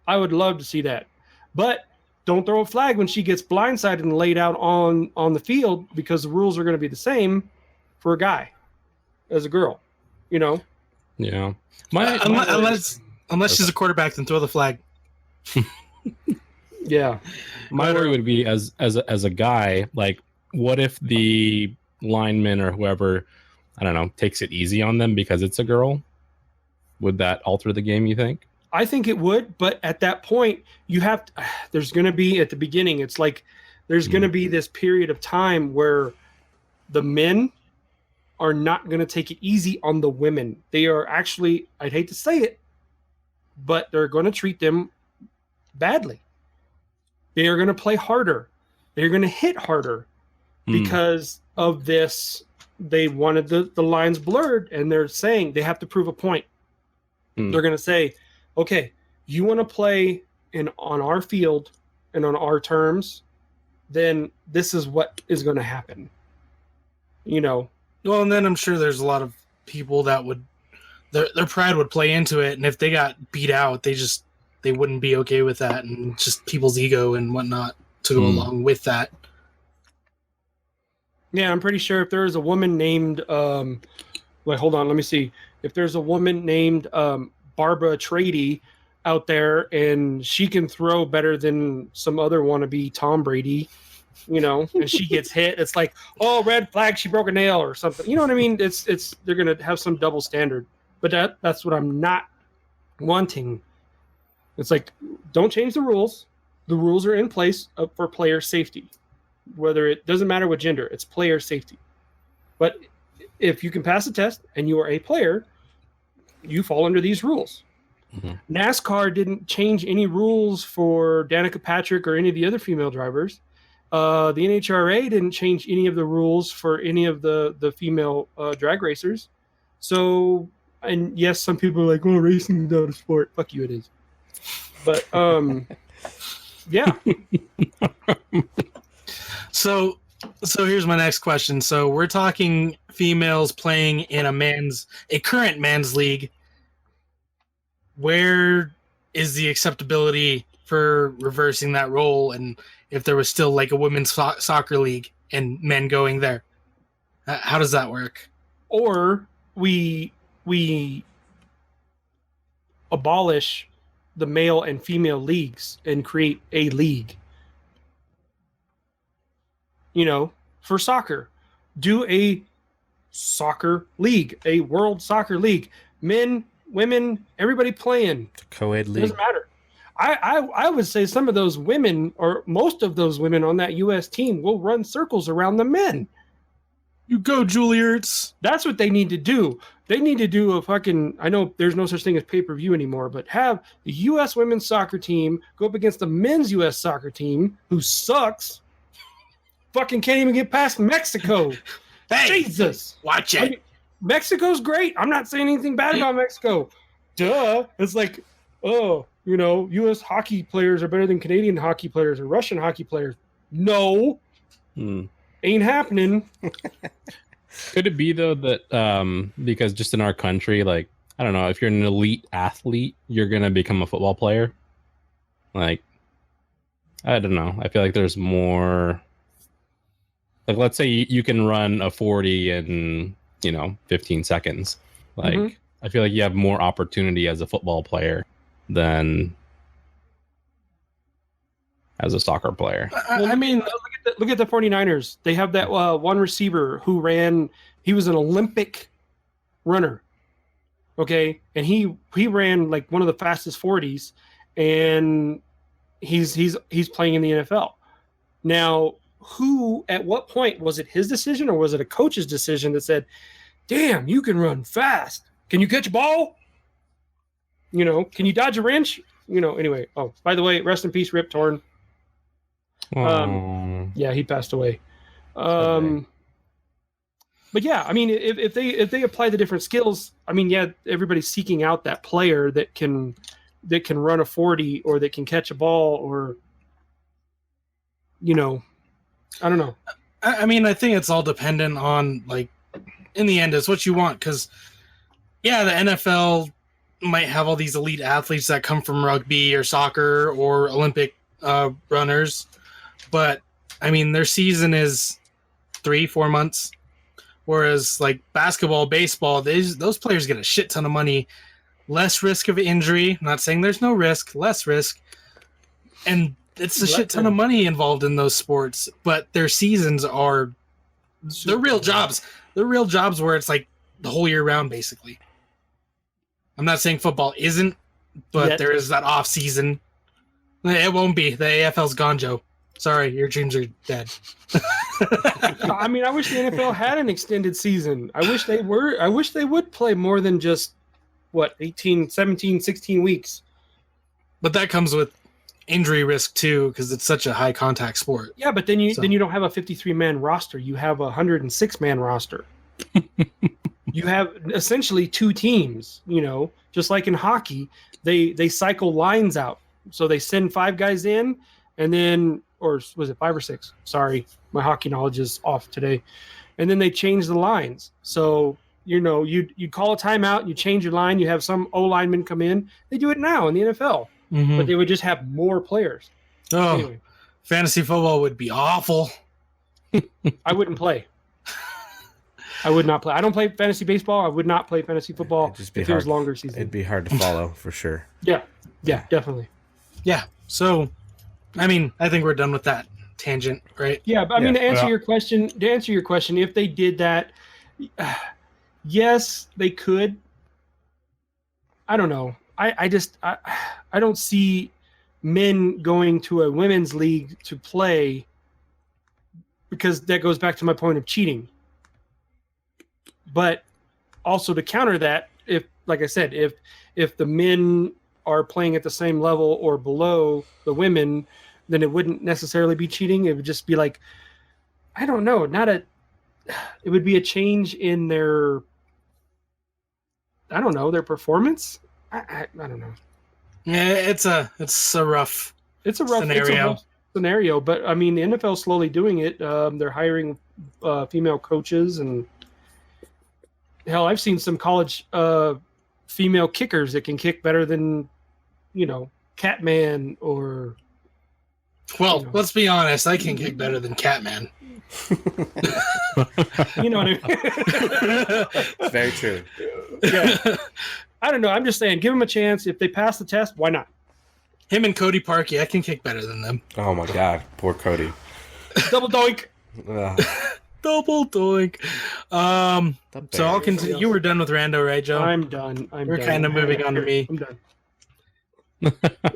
S3: I would love to see that. But don't throw a flag when she gets blindsided and laid out on the field, because the rules are going to be the same for a guy as a girl, you know?
S5: Yeah.
S4: Unless she's a quarterback, then throw the flag.
S3: Yeah.
S5: My worry would be as a guy, like, what if the lineman or whoever, I don't know, takes it easy on them because it's a girl? Would that alter the game, you think?
S3: I think it would, but at that point, there's going to be, at the beginning, it's like there's going to be this period of time where the men are not going to take it easy on the women. They are actually, I'd hate to say it, but they're going to treat them badly. They are going to play harder. They're going to hit harder because of this. They wanted the lines blurred, and they're saying they have to prove a point. They're going to say, okay, you want to play on our field and on our terms, then this is what is going to happen. You know?
S4: Well, and then I'm sure there's a lot of people that would, their pride would play into it, and if they got beat out, they wouldn't be okay with that, and just people's ego and whatnot to go along with that.
S3: Yeah, I'm pretty sure if there is a woman named, wait, hold on, let me see. If there's a woman named Barbara Trady out there, and she can throw better than some other wannabe Tom Brady, you know, and she gets hit, it's like, oh, red flag, she broke a nail or something. You know what I mean? It's they're gonna have some double standard. But that's what I'm not wanting. It's like, don't change the rules. The rules are in place for player safety. Whether it doesn't matter what gender, it's player safety. But if you can pass a test and you are a player, you fall under these rules. Mm-hmm. NASCAR didn't change any rules for Danica Patrick or any of the other female drivers. The NHRA didn't change any of the rules for any of the female drag racers. So, and yes, some people are like, oh, racing is not a sport. Fuck you, it is. But, yeah.
S4: So here's my next question. So we're talking females playing in a current man's league. Where is the acceptability for reversing that role? And if there was still like a women's soccer league and men going there, how does that work?
S3: Or we abolish the male and female leagues and create a league. You know, for soccer, do a soccer league, a world soccer league. Men, women, everybody playing.
S2: Co-ed league.
S3: Doesn't matter. I would say some of those women, or most of those women on that U.S. team, will run circles around the men.
S4: You go, Juilliards.
S3: That's what they need to do. They need to do a fucking, I know there's no such thing as pay-per-view anymore, but have the U.S. women's soccer team go up against the men's U.S. soccer team, who sucks. Fucking can't even get past Mexico.
S4: Hey,
S3: Jesus.
S4: Watch it.
S3: I mean, Mexico's great. I'm not saying anything bad about Mexico. Duh. It's like, oh, you know, U.S. hockey players are better than Canadian hockey players or Russian hockey players. No. Ain't happening.
S5: Could it be, though, that because just in our country, like, I don't know, if you're an elite athlete, you're going to become a football player? Like, I don't know. I feel like there's more... Like, let's say you can run a 40 in, 15 seconds. Like, I feel like you have more opportunity as a football player than as a soccer player.
S3: I mean, look at look at the 49ers. They have that one receiver who he was an Olympic runner. Okay, and he ran like one of the fastest 40s, and he's playing in the NFL. Now, at what point was it his decision or was it a coach's decision that said, "Damn, you can run fast. Can you catch a ball? Can you dodge a wrench?" Anyway. Oh, by the way, rest in peace, Rip Torn. Yeah, he passed away. But yeah, I mean, if they apply the different skills, I mean, yeah, everybody's seeking out that player that can run a 40 or that can catch a ball or, I don't know.
S4: I mean, I think it's all dependent on, like, in the end, it's what you want. Because, yeah, the NFL might have all these elite athletes that come from rugby or soccer or Olympic runners. But, I mean, their season is 3-4 months. Whereas, like, basketball, baseball, those players get a shit ton of money. Less risk of injury. I'm not saying there's no risk. Less risk. And it's a shit ton of money involved in those sports. But their seasons are... They're real jobs. They're real jobs where it's, like, the whole year round, basically. I'm not saying football isn't, but there is that off season. It won't be. The AFL's gone, Joe. Sorry, your dreams are dead.
S3: I mean, I wish the NFL had an extended season. I wish they would play more than just 18, 17, 16 weeks.
S4: But that comes with injury risk too, because it's such a high contact sport.
S3: Yeah, but then you don't have a 53-man roster. You have a 106-man roster. You have essentially two teams, just like in hockey, they cycle lines out. So they send 5 guys in and then, or was it 5 or 6? Sorry, my hockey knowledge is off today. And then they change the lines. So, you call a timeout, you change your line, you have some O-lineman come in. They do it now in the NFL, but they would just have more players.
S4: Oh,
S3: anyway.
S4: Fantasy football would be awful.
S3: I wouldn't play. I would not play. I don't play fantasy baseball. I would not play fantasy football if it was longer season.
S2: It'd be hard to follow for sure.
S3: Yeah, definitely.
S4: Yeah. So, I mean, I think we're done with that tangent, right?
S3: Yeah, but I mean, to answer your question, if they did that, yes, they could. I don't know. I don't see men going to a women's league to play because that goes back to my point of cheating. But also to counter that, if the men are playing at the same level or below the women, then it wouldn't necessarily be cheating. It would just be like, I don't know, it would be a change in their performance. I don't know.
S4: Yeah, it's a rough
S3: scenario, but I mean, the NFL is slowly doing it. They're hiring female coaches, and hell, I've seen some college female kickers that can kick better than, Catman or.
S4: Well, let's be honest. I can kick better than Catman.
S3: You know what I mean?
S2: It's very true.
S3: Yeah. I don't know. I'm just saying, give them a chance. If they pass the test, why not?
S4: Him and Cody Parkey, I can kick better than them.
S2: Oh my God, poor Cody.
S3: Double doink.
S4: Double doink. So I'll continue. You were done with Rando, right, Joe?
S3: I'm done.
S4: We're kind of moving on to me.
S3: I'm done.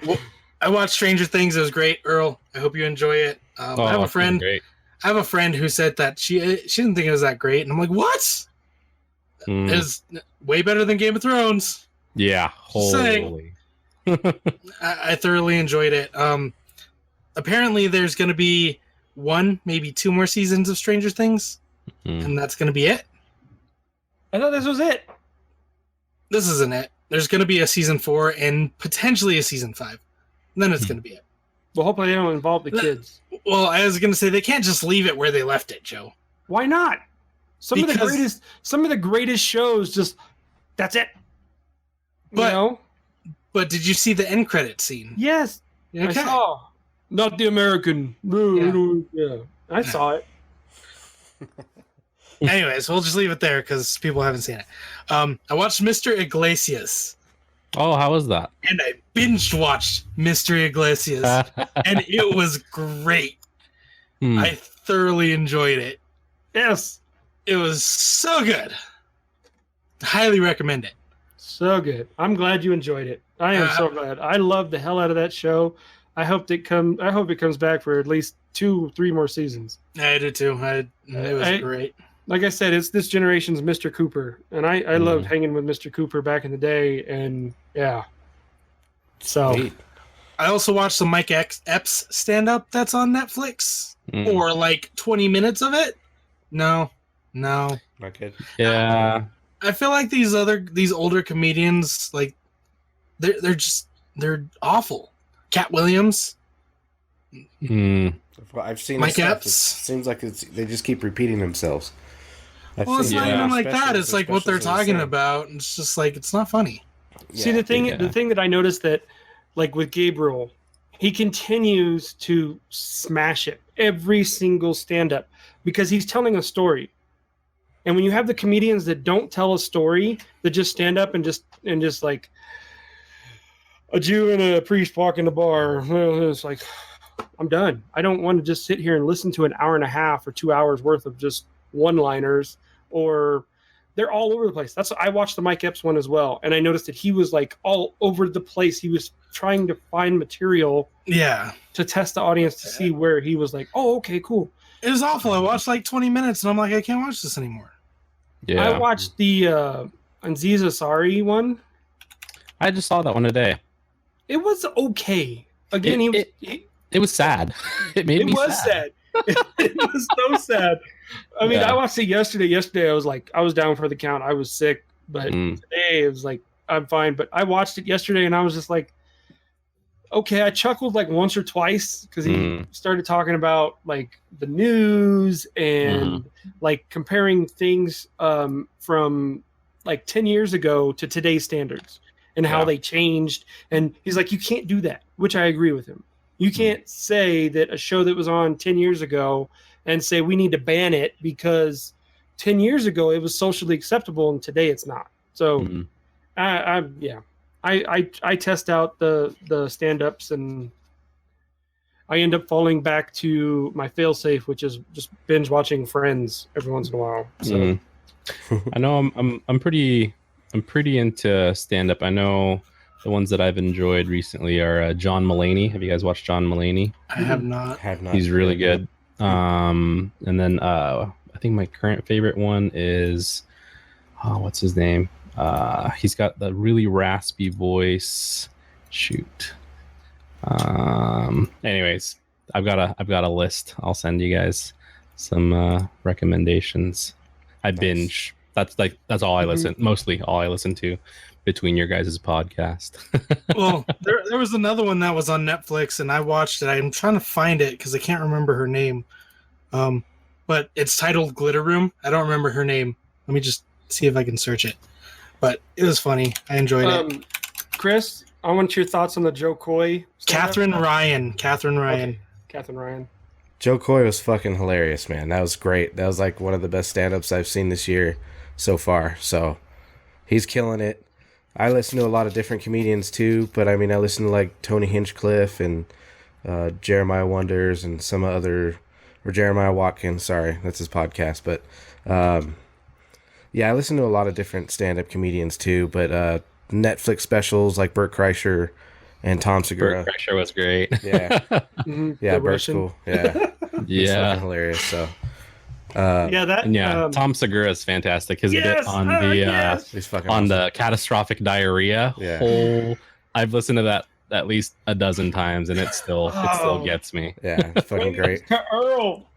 S4: Well, I watched Stranger Things. It was great, Earl. I hope you enjoy it. I have a friend.
S5: Great.
S4: I have a friend who said that she didn't think it was that great, and I'm like, what? It was way better than Game of Thrones.
S5: Yeah, holy.
S4: I thoroughly enjoyed it. Apparently, there's going to be 1, maybe 2 more seasons of Stranger Things, and that's going to be it.
S3: I thought this was it.
S4: This isn't it. There's going to be a season 4 and potentially a season 5. And then it's going to be it.
S3: Well, hopefully they don't involve the kids.
S4: Well, I was going to say they can't just leave it where they left it, Joe.
S3: Why not? Some of the greatest shows just that's it.
S4: But did you see the end credit scene?
S3: Yes.
S4: Okay.
S3: I saw. Not the American. Yeah. I saw it.
S4: Anyways, we'll just leave it there because people haven't seen it. I watched Mr. Iglesias.
S5: Oh, how was that?
S4: And I binge watched Mr. Iglesias. And it was great. I thoroughly enjoyed it.
S3: Yes.
S4: It was so good. Highly recommend it.
S3: So good. I'm glad you enjoyed it. I am so glad. I love the hell out of that show. I hope it comes back for at least 2-3 more seasons.
S4: I do too. It was great.
S3: Like I said, it's this generation's Mr. Cooper, and I loved hanging with Mr. Cooper back in the day. And yeah, so
S2: Sweet.
S4: I also watched the Mike Epps stand up that's on Netflix, or like 20 minutes of it. No,
S2: Not good.
S5: Yeah.
S4: I feel like these older comedians, like they're awful. Cat Williams.
S5: Mm.
S2: Well, I've seen
S4: Mike
S2: this stuff.
S4: Epps.
S2: It seems like they just keep repeating themselves.
S4: Well, it's not even like that. It's like what they're talking
S2: about.
S4: about. It's just like it's not funny.
S3: See, the thing that I noticed that, like with Gabriel, he continues to smash it every single stand-up because he's telling a story. And when you have the comedians that don't tell a story, that just stand up and just like a Jew and a priest walk in the bar, it's like, I'm done. I don't want to just sit here and listen to an hour and a half or 2 hours worth of just one-liners, or they're all over the place. I watched the Mike Epps one as well, and I noticed that he was like all over the place. He was trying to find material to test the audience to see where he was like, oh, okay, cool.
S4: It was awful. I watched like 20 minutes and I'm like, I can't watch this anymore.
S5: Yeah.
S3: I watched the Aziz Ansari one.
S5: I just saw that one today.
S3: It was okay. Again,
S5: It was sad. It made me sad.
S3: It was so sad. I mean, I watched it yesterday. Yesterday, I was down for the count. I was sick, but today it was like, I'm fine. But I watched it yesterday, and I was just like, okay. I chuckled like once or twice because he started talking about like the news and like comparing things from like 10 years ago to today's standards and how they changed. And he's like, you can't do that, which I agree with him. You can't say that a show that was on 10 years ago and say we need to ban it because 10 years ago it was socially acceptable and today it's not. So I test out the stand-ups and I end up falling back to my fail-safe, which is just binge watching Friends every once in a while. So
S5: I know I'm pretty into stand-up. I know the ones that I've enjoyed recently are John Mulaney. Have you guys watched John Mulaney?
S4: I have not.
S5: He's really good. And then I think my current favorite one is what's his name? He's got the really raspy voice. Shoot. Anyways, I've got a list. I'll send you guys some recommendations. I binge. That's all I listen. Mostly all I listen to between your guys' podcast.
S4: Well, there was another one that was on Netflix, and I watched it. I'm trying to find it because I can't remember her name. But it's titled Glitter Room. I don't remember her name. Let me just see if I can search it. But it was funny. I enjoyed it.
S3: Chris, I want your thoughts on the Joe Coy.
S4: Catherine Ryan.
S3: Okay. Catherine Ryan.
S2: Joe Coy was fucking hilarious, man. That was great. That was like one of the best stand-ups I've seen this year so far. So he's killing it. I listen to a lot of different comedians too, but I mean, I listen to like Tony Hinchcliffe and Jeremiah Wonders and some other, or Jeremiah Watkins. Sorry, that's his podcast. But yeah, I listen to a lot of different stand-up comedians too. But Netflix specials like Bert Kreischer and Tom Segura.
S5: Bert Kreischer was great.
S2: Yeah, yeah, Bert's
S3: Russian.
S2: cool. Yeah, he's fucking hilarious. So.
S5: Tom Segura is fantastic. His bit on the catastrophic diarrhea.
S2: Yeah.
S5: I've listened to that at least a dozen times, and it still gets me.
S2: Yeah, it's fucking great.
S3: Earl,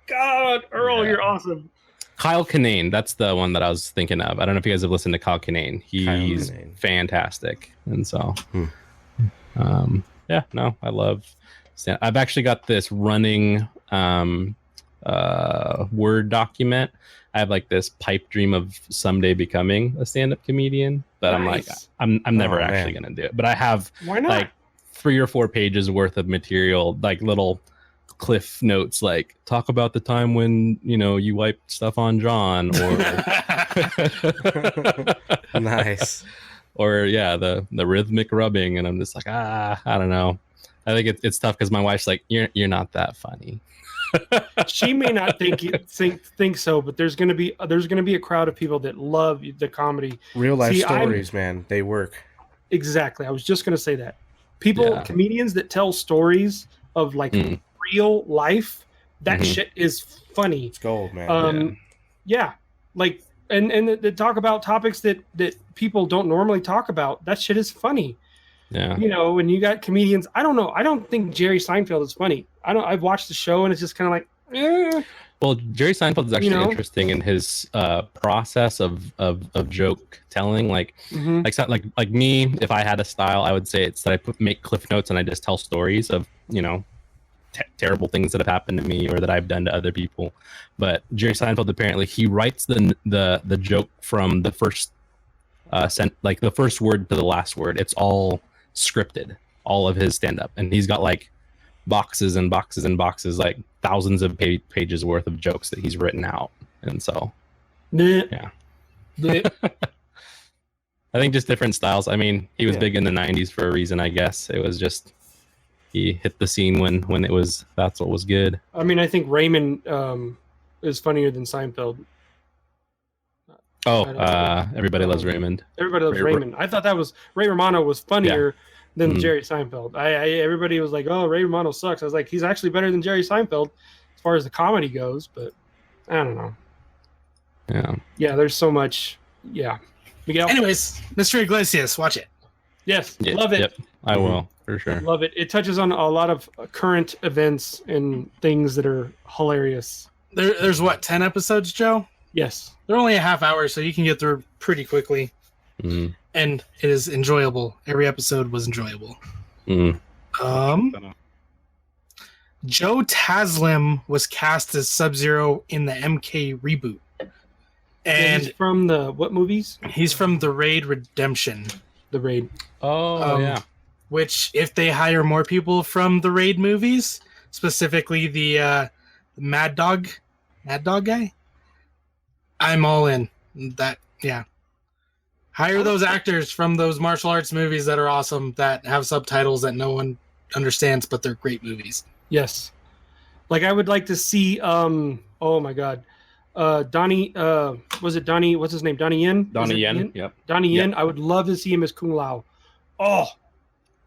S3: you're awesome.
S5: Kyle Kinane, that's the one that I was thinking of. I don't know if you guys have listened to Kyle Kinane. He's fantastic, and so, I love. I've actually got this running. Word document. I have like this pipe dream of someday becoming a stand-up comedian, but I'm like, I'm never actually gonna do it. But I have like 3 or 4 pages worth of material, like little cliff notes, like talk about the time when you wiped stuff on John, or
S2: Nice,
S5: or the rhythmic rubbing, and I'm just like I don't know. I think it's tough because my wife's like, you're not that funny.
S3: She may not think so, but there's gonna be a crowd of people that love the comedy.
S2: Real life
S3: See,
S2: stories, man. They work.
S3: Exactly. I was just gonna say that. People,
S5: Yeah.
S3: comedians that tell stories of like real life, that
S5: Mhm.
S3: shit is funny.
S2: It's gold, man.
S3: Yeah, like and they talk about topics that people don't normally talk about. That shit is funny.
S5: Yeah.
S3: You know, when you got comedians, I don't know. I don't think Jerry Seinfeld is funny. I've watched the show and it's just kind of like,
S5: Well, Jerry Seinfeld is actually
S3: You know?
S5: interesting in his process of joke telling. Like me, if I had a style, I would say it's that I make cliff notes and I just tell stories of terrible things that have happened to me or that I've done to other people. But Jerry Seinfeld, apparently, he writes the joke from the first the first word to the last word. It's all scripted, all of his stand up, and he's got like boxes and boxes and boxes, like thousands of pages worth of jokes that he's written out. And so
S3: yeah.
S5: I think just different styles. I mean, he was
S2: Yeah.
S5: big in the 90s for a reason, I guess. It was just he hit the scene when it was that's what was good.
S3: I mean, I think Raymond is funnier than Seinfeld.
S5: Oh,
S3: I don't know.
S5: Everybody Loves Raymond.
S3: Everybody loves
S5: Ray-
S3: Raymond. I thought that was Ray Romano was funnier than
S5: Mhm.
S3: Jerry Seinfeld. Everybody was like, "Oh, Ray Romano sucks." I was like, "He's actually better than Jerry Seinfeld as far as the comedy goes." But I don't know.
S5: Yeah.
S3: Yeah, there's so much. Yeah, Miguel.
S4: Anyways, Mr. Iglesias, watch it.
S3: Yes,
S5: Yeah,
S3: love it.
S5: Yep, I will for sure.
S3: Love it. It touches on a lot of current events and things that are hilarious.
S4: There's what, 10 episodes, Joe?
S3: Yes.
S4: They're only a half hour, so you can get through pretty quickly.
S5: Mm,
S4: And it is enjoyable. Every episode was enjoyable.
S5: mm.
S4: Joe Taslim was cast as Sub-Zero in the MK reboot.
S3: And
S4: And
S3: from the what movies?
S4: he's from The Raid Redemption,
S3: The Raid.
S5: Oh yeah.
S4: which if they hire more people from the Raid movies, specifically the Mad Dog guy, I'm all in. That, yeah. Hire those actors from those martial arts movies that are awesome, that have subtitles that no one understands, but they're great movies.
S3: Yes. Like I would like to see oh my god. Donnie was it Donnie, what's his name? Donnie Yen?
S5: Donnie
S3: Is it
S5: Yen. Yep.
S3: Donnie Yen. I would love to see him as Kung Lao. Oh,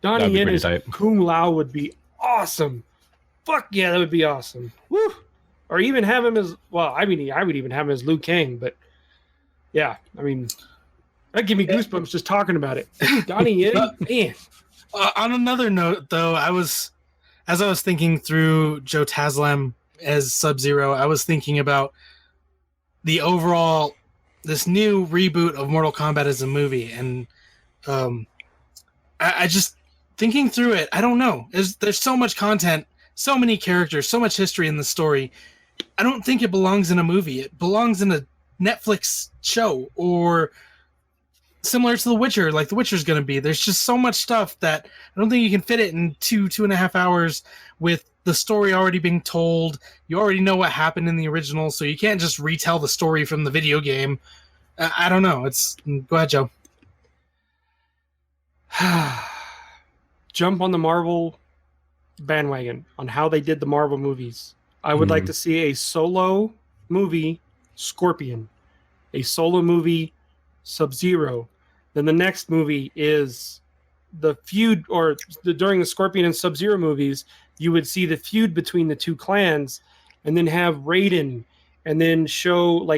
S3: Donnie
S5: That'd be
S3: Yen
S5: pretty
S3: as
S5: tight.
S3: Kung Lao would be awesome. Fuck yeah, that would be awesome. Woo! Or even have him as I would even have him as Liu Kang, but yeah, I mean that give me goosebumps just talking about it. Donnie Yen, man.
S4: On another note, though, as I was thinking through Joe Taslim as Sub-Zero, I was thinking about the overall, this new reboot of Mortal Kombat as a movie, and I just thinking through it, I don't know. There's so much content, so many characters, so much history in the story. I don't think it belongs in a movie. It belongs in a Netflix show, or similar to The Witcher, like The Witcher's going to be. There's just so much stuff that I don't think you can fit it in 2.5 hours with the story already being told. You already know what happened in the original, so you can't just retell the story from the video game. I don't know. Go ahead, Joe.
S3: Jump on the Marvel bandwagon on how they did the Marvel movies. I would like to see a solo movie Scorpion, a solo movie Sub-Zero. Then the next movie is the feud, during the Scorpion and Sub-Zero movies, you would see the feud between the two clans, and then have Raiden, and then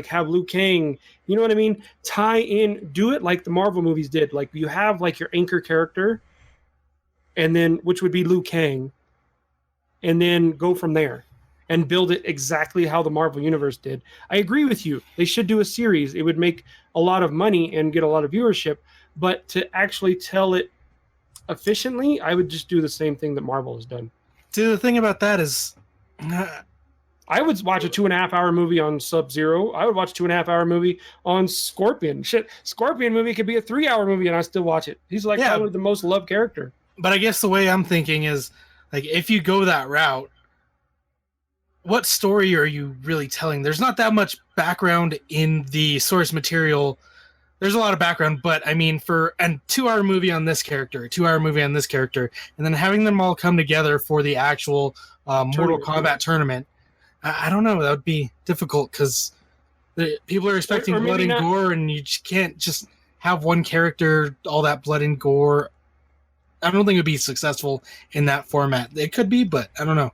S3: have Liu Kang. You know what I mean? Tie in, do it like the Marvel movies did. Like you have like your anchor character, and then which would be Liu Kang, and then go from there and build it exactly how the Marvel universe did. I agree with you. They should do a series. It would make a lot of money and get a lot of viewership, but to actually tell it efficiently, I would just do the same thing that Marvel has done.
S4: See, the thing about that is,
S3: I would watch a 2.5 hour movie on Sub-Zero. I would watch a 2.5 hour movie on Scorpion. Shit, Scorpion movie could be a 3 hour movie and I still watch it. He's like probably the most loved character.
S4: but I guess the way I'm thinking is, like, if you go that route, what story are you really telling? There's not that much background in the source material. There's a lot of background, but I mean, for a 2 hour movie on this character, a 2 hour movie on this character, and then having them all come together for the actual Mortal Kombat tournament, I don't know. That would be difficult because people are expecting
S3: or
S4: blood
S3: maybe
S4: and
S3: not.
S4: gore, and you just can't just have one character all that blood and gore. I don't think it'd be successful in that format. It could be, but I don't know.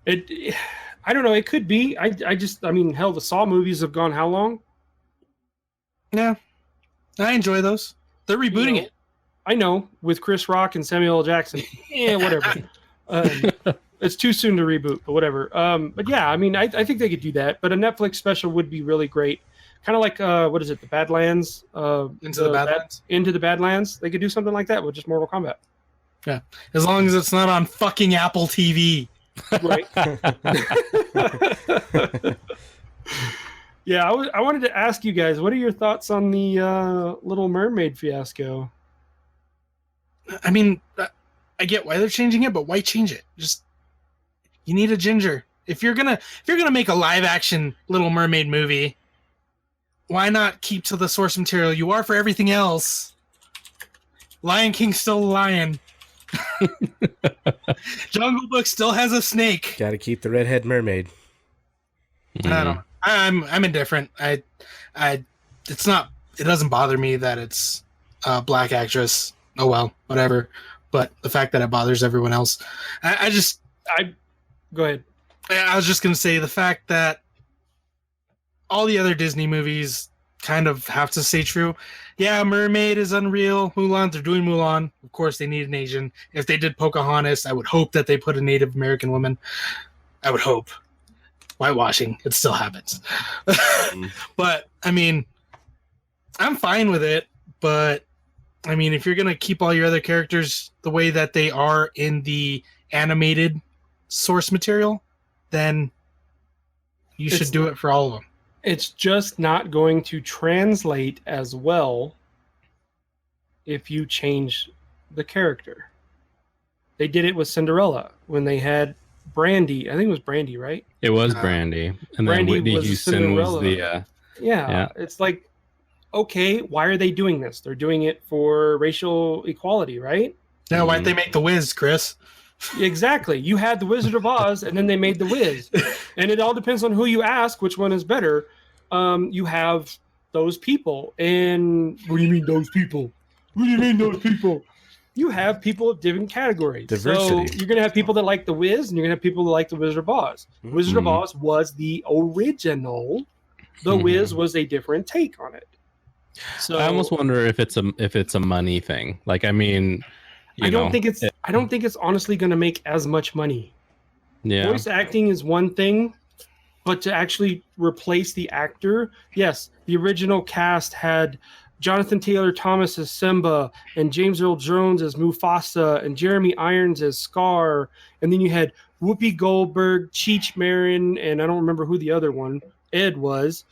S3: I don't know. It could be. I mean, hell, the Saw movies have gone how long?
S4: Yeah, I enjoy those. They're rebooting
S3: know,
S4: it.
S3: I know, with Chris Rock and Samuel L. Jackson. Whatever. It's too soon to reboot, but whatever. But yeah, I mean, I think they could do that. But a Netflix special would be really great. Kind of like what is it, the Badlands?
S4: Into the Badlands.
S3: Into the Badlands. They could do something like that with just Mortal Kombat.
S4: Yeah, as long as it's not on fucking Apple TV.
S3: Right. Yeah, I wanted to ask you guys, what are your thoughts on the Little Mermaid fiasco?
S4: I mean, I get why they're changing it, but why change it? Just you need a ginger. If you're gonna make a live action Little Mermaid movie, why not keep to the source material you are for everything else? Lion King's still a lion. Jungle Book still has a snake.
S2: Got to keep the redhead mermaid.
S4: I don't. I'm indifferent. It's not. It doesn't bother me that it's a black actress. Oh well, whatever. But the fact that it bothers everyone else, I
S3: go ahead.
S4: I was just gonna say the fact that all the other Disney movies kind of have to stay true. Yeah, Mermaid is unreal. Mulan, they're doing Mulan. Of course, they need an Asian. If they did Pocahontas, I would hope that they put a Native American woman. I would hope. Whitewashing, it still happens. But, I mean, I'm fine with it. But, I mean, if you're going to keep all your other characters the way that they are in the animated source material, then you should do it for all of them.
S3: It's just not going to translate as well if you change the character. They did it with Cinderella when they had Brandy. I think it was Brandy, right?
S5: It was Brandy, and
S3: Brandy
S5: then Whitney
S3: was
S5: Houston was
S3: Cinderella.
S5: the.
S3: Yeah, it's like, okay, why are they doing this? They're doing it for racial equality, right?
S4: Now, why'd they make the Wiz, Chris?
S3: Exactly. You had the Wizard of Oz, and then they made the Wiz, and it all depends on who you ask, which one is better. You have those people, and what do you mean those people? What do you mean those people? You have people of different categories.
S2: Diversity.
S3: So you're gonna have people that like the Wiz, and you're gonna have people that like the Wizard of Oz.
S2: Mhm.
S3: Wizard of Oz was the original. The Wiz was a different take on it. So
S5: I almost wonder if it's a money thing. Like, I mean,
S3: I don't think it's honestly going to make as much money.
S5: Yeah.
S3: Voice acting is one thing, but to actually replace the actor, yes, the original cast had Jonathan Taylor Thomas as Simba and James Earl Jones as Mufasa and Jeremy Irons as Scar, and then you had Whoopi Goldberg, Cheech Marin, and I don't remember who the other one, Ed, was.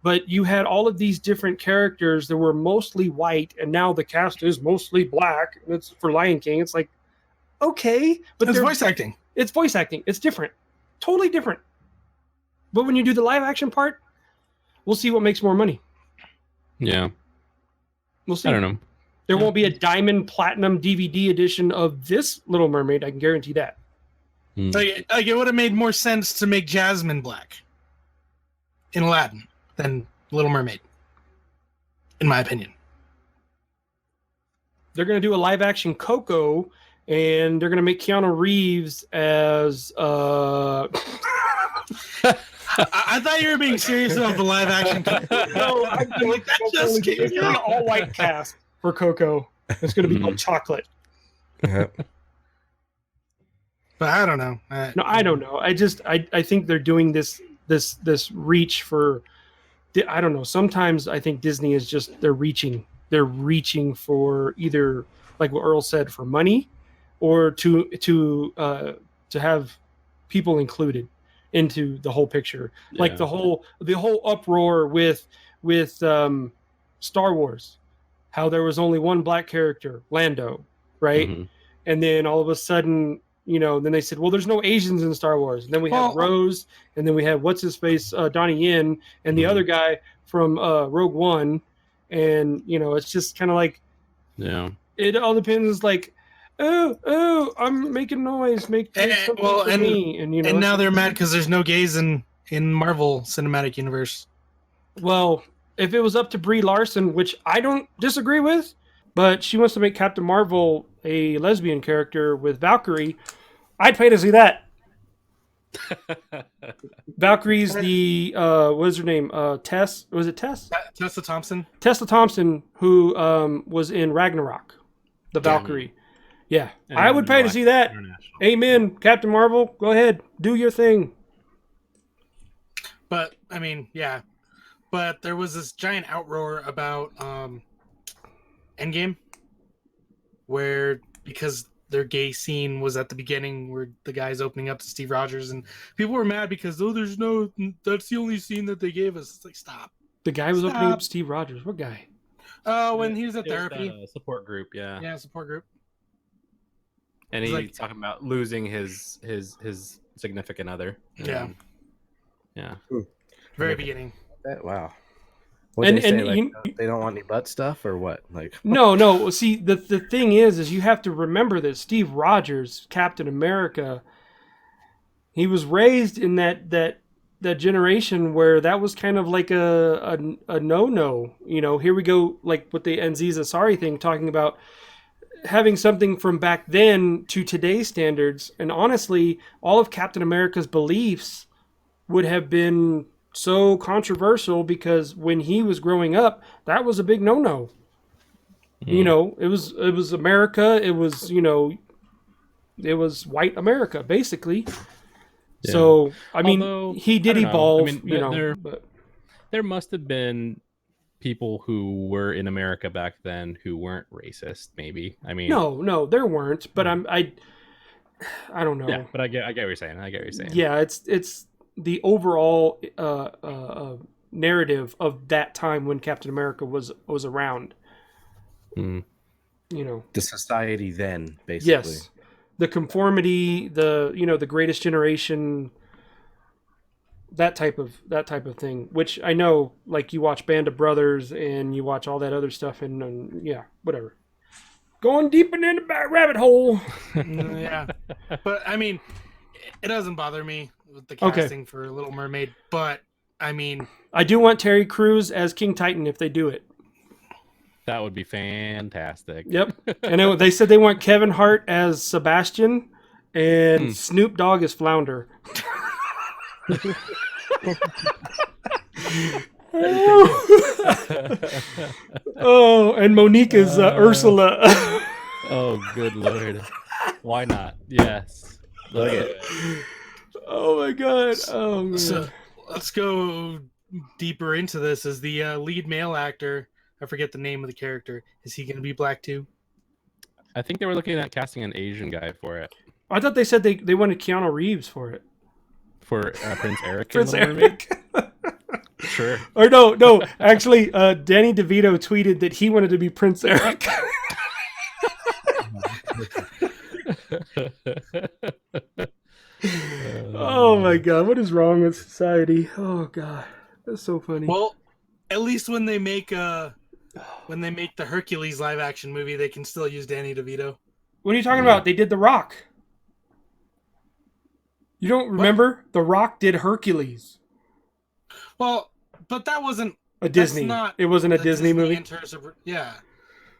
S3: But you had all of these different characters that were mostly white, and now the cast is mostly black. And it's for Lion King. It's like, okay, but
S4: It's voice acting.
S3: It's voice acting. It's different, totally different. But when you do the live action part, we'll see what makes more money.
S5: Yeah.
S3: We'll see.
S5: I don't know.
S3: There won't be a diamond platinum DVD edition of this Little Mermaid. I can guarantee that.
S4: Like it would have made more sense to make Jasmine black in Aladdin than Little Mermaid, in my opinion.
S3: They're going to do a live action Coco, and they're going to make Keanu Reeves as
S4: I thought you were being serious about the live action.
S3: no, I'm like that just came an all white cast for Coco. It's going to be called Chocolate.
S4: But I don't know.
S3: No, I don't know. I think they're doing this reach for. I don't know. Sometimes I think Disney is just they're reaching for either, like what Earl said, for money, or to have people included into the whole picture.
S5: Yeah.
S3: Like the whole uproar with Star Wars, how there was only one black character, Lando, right?
S5: Mm-hmm.
S3: And then all of a sudden, then they said, well, there's no Asians in Star Wars. And then we had Rose, and then we had what's his face, Donnie Yen, and the other guy from Rogue One. And it's just kind of like,
S5: yeah,
S3: it all depends. Like, oh, I'm making noise, make something for me. And
S4: and now they're mad because there's no gays in in Marvel Cinematic Universe.
S3: Well, if it was up to Brie Larson, which I don't disagree with, but she wants to make Captain Marvel a lesbian character with Valkyrie, I'd pay to see that. Valkyrie's the what is her name? Tess. Was it Tess?
S4: Tessa Thompson.
S3: Tessa Thompson, who was in Ragnarok, the Valkyrie. Yeah,
S5: And
S3: I would pay to
S5: Black
S3: see that.
S5: International.
S3: Amen, Captain Marvel. Go ahead, do your thing.
S4: But I mean, yeah. But there was this giant outroar about Endgame, where because their gay scene was at the beginning, where the guy's opening up to Steve Rogers, and people were mad because that's the only scene that they gave us. It's like, stop.
S3: The guy was opening
S4: Stop.
S3: up Steve Rogers. What guy?
S4: Oh, when he was at
S5: It was
S4: therapy.
S5: that, support group, yeah.
S4: Yeah, support group.
S5: And
S4: It's
S5: he's
S4: like-
S5: talking about losing his significant other.
S4: Yeah.
S5: Yeah.
S4: Very beginning.
S2: Wow. What
S3: And-
S2: they say,
S3: and
S2: like,
S3: you-
S2: they don't want any butt stuff or what? Like,
S3: No. See, the thing is you have to remember that Steve Rogers, Captain America, he was raised in that generation where that was kind of like a no-no. You know, here we go, like with the Aziz Ansari thing, talking about having something from back then to today's standards. And honestly, all of Captain America's beliefs would have been so controversial because when he was growing up, that was a big no-no. You know, it was America. It was, it was white America, basically.
S5: Yeah.
S3: So, I mean,
S5: Although,
S3: he did
S5: I don't know.
S3: evolve,
S5: I mean,
S3: but
S5: there must have been people who were in America back then who weren't racist, maybe. I mean,
S3: no, there weren't, but I don't know.
S5: Yeah, but I get what you're saying. I get what you're saying.
S3: Yeah, it's the overall narrative of that time when Captain America was around.
S5: Mm.
S3: The
S2: society then, basically.
S3: Yes, the conformity, the Greatest Generation, that type of thing. Which I know, like you watch Band of Brothers and you watch all that other stuff, and yeah, whatever. Going deep in the rabbit hole.
S4: Yeah. But I mean, it doesn't bother me with the
S3: Okay.
S4: casting for Little Mermaid, but I mean,
S3: I do want Terry Crews as King Titan if they do it.
S5: That would be fantastic.
S3: Yep. And they said they want Kevin Hart as Sebastian and Snoop Dogg as Flounder. Oh, and Monique is Ursula.
S5: Oh, good lord. Why not? Yes.
S2: Look
S5: Let's
S2: at
S5: do it.
S3: Oh my god. Oh man.
S4: so let's go deeper into this. Is the lead male actor, I forget the name of the character, is he going to be black too?
S5: I think they were looking at casting an Asian guy for it.
S3: I thought they said they wanted Keanu Reeves for it.
S5: For Prince Eric. in
S3: Prince
S5: Little Mermaid?
S3: Eric.
S5: Sure.
S3: Or no. Actually, Danny DeVito tweeted that he wanted to be Prince Eric. Oh my god, what is wrong with society? Oh god, that's so funny.
S4: Well, at least when they make the Hercules live action movie, they can still use Danny DeVito.
S3: What are you talking about? They did The Rock. You don't remember? The Rock did Hercules.
S4: Well, but that wasn't
S3: A Disney. It wasn't a
S4: the
S3: Disney movie.
S4: Yeah.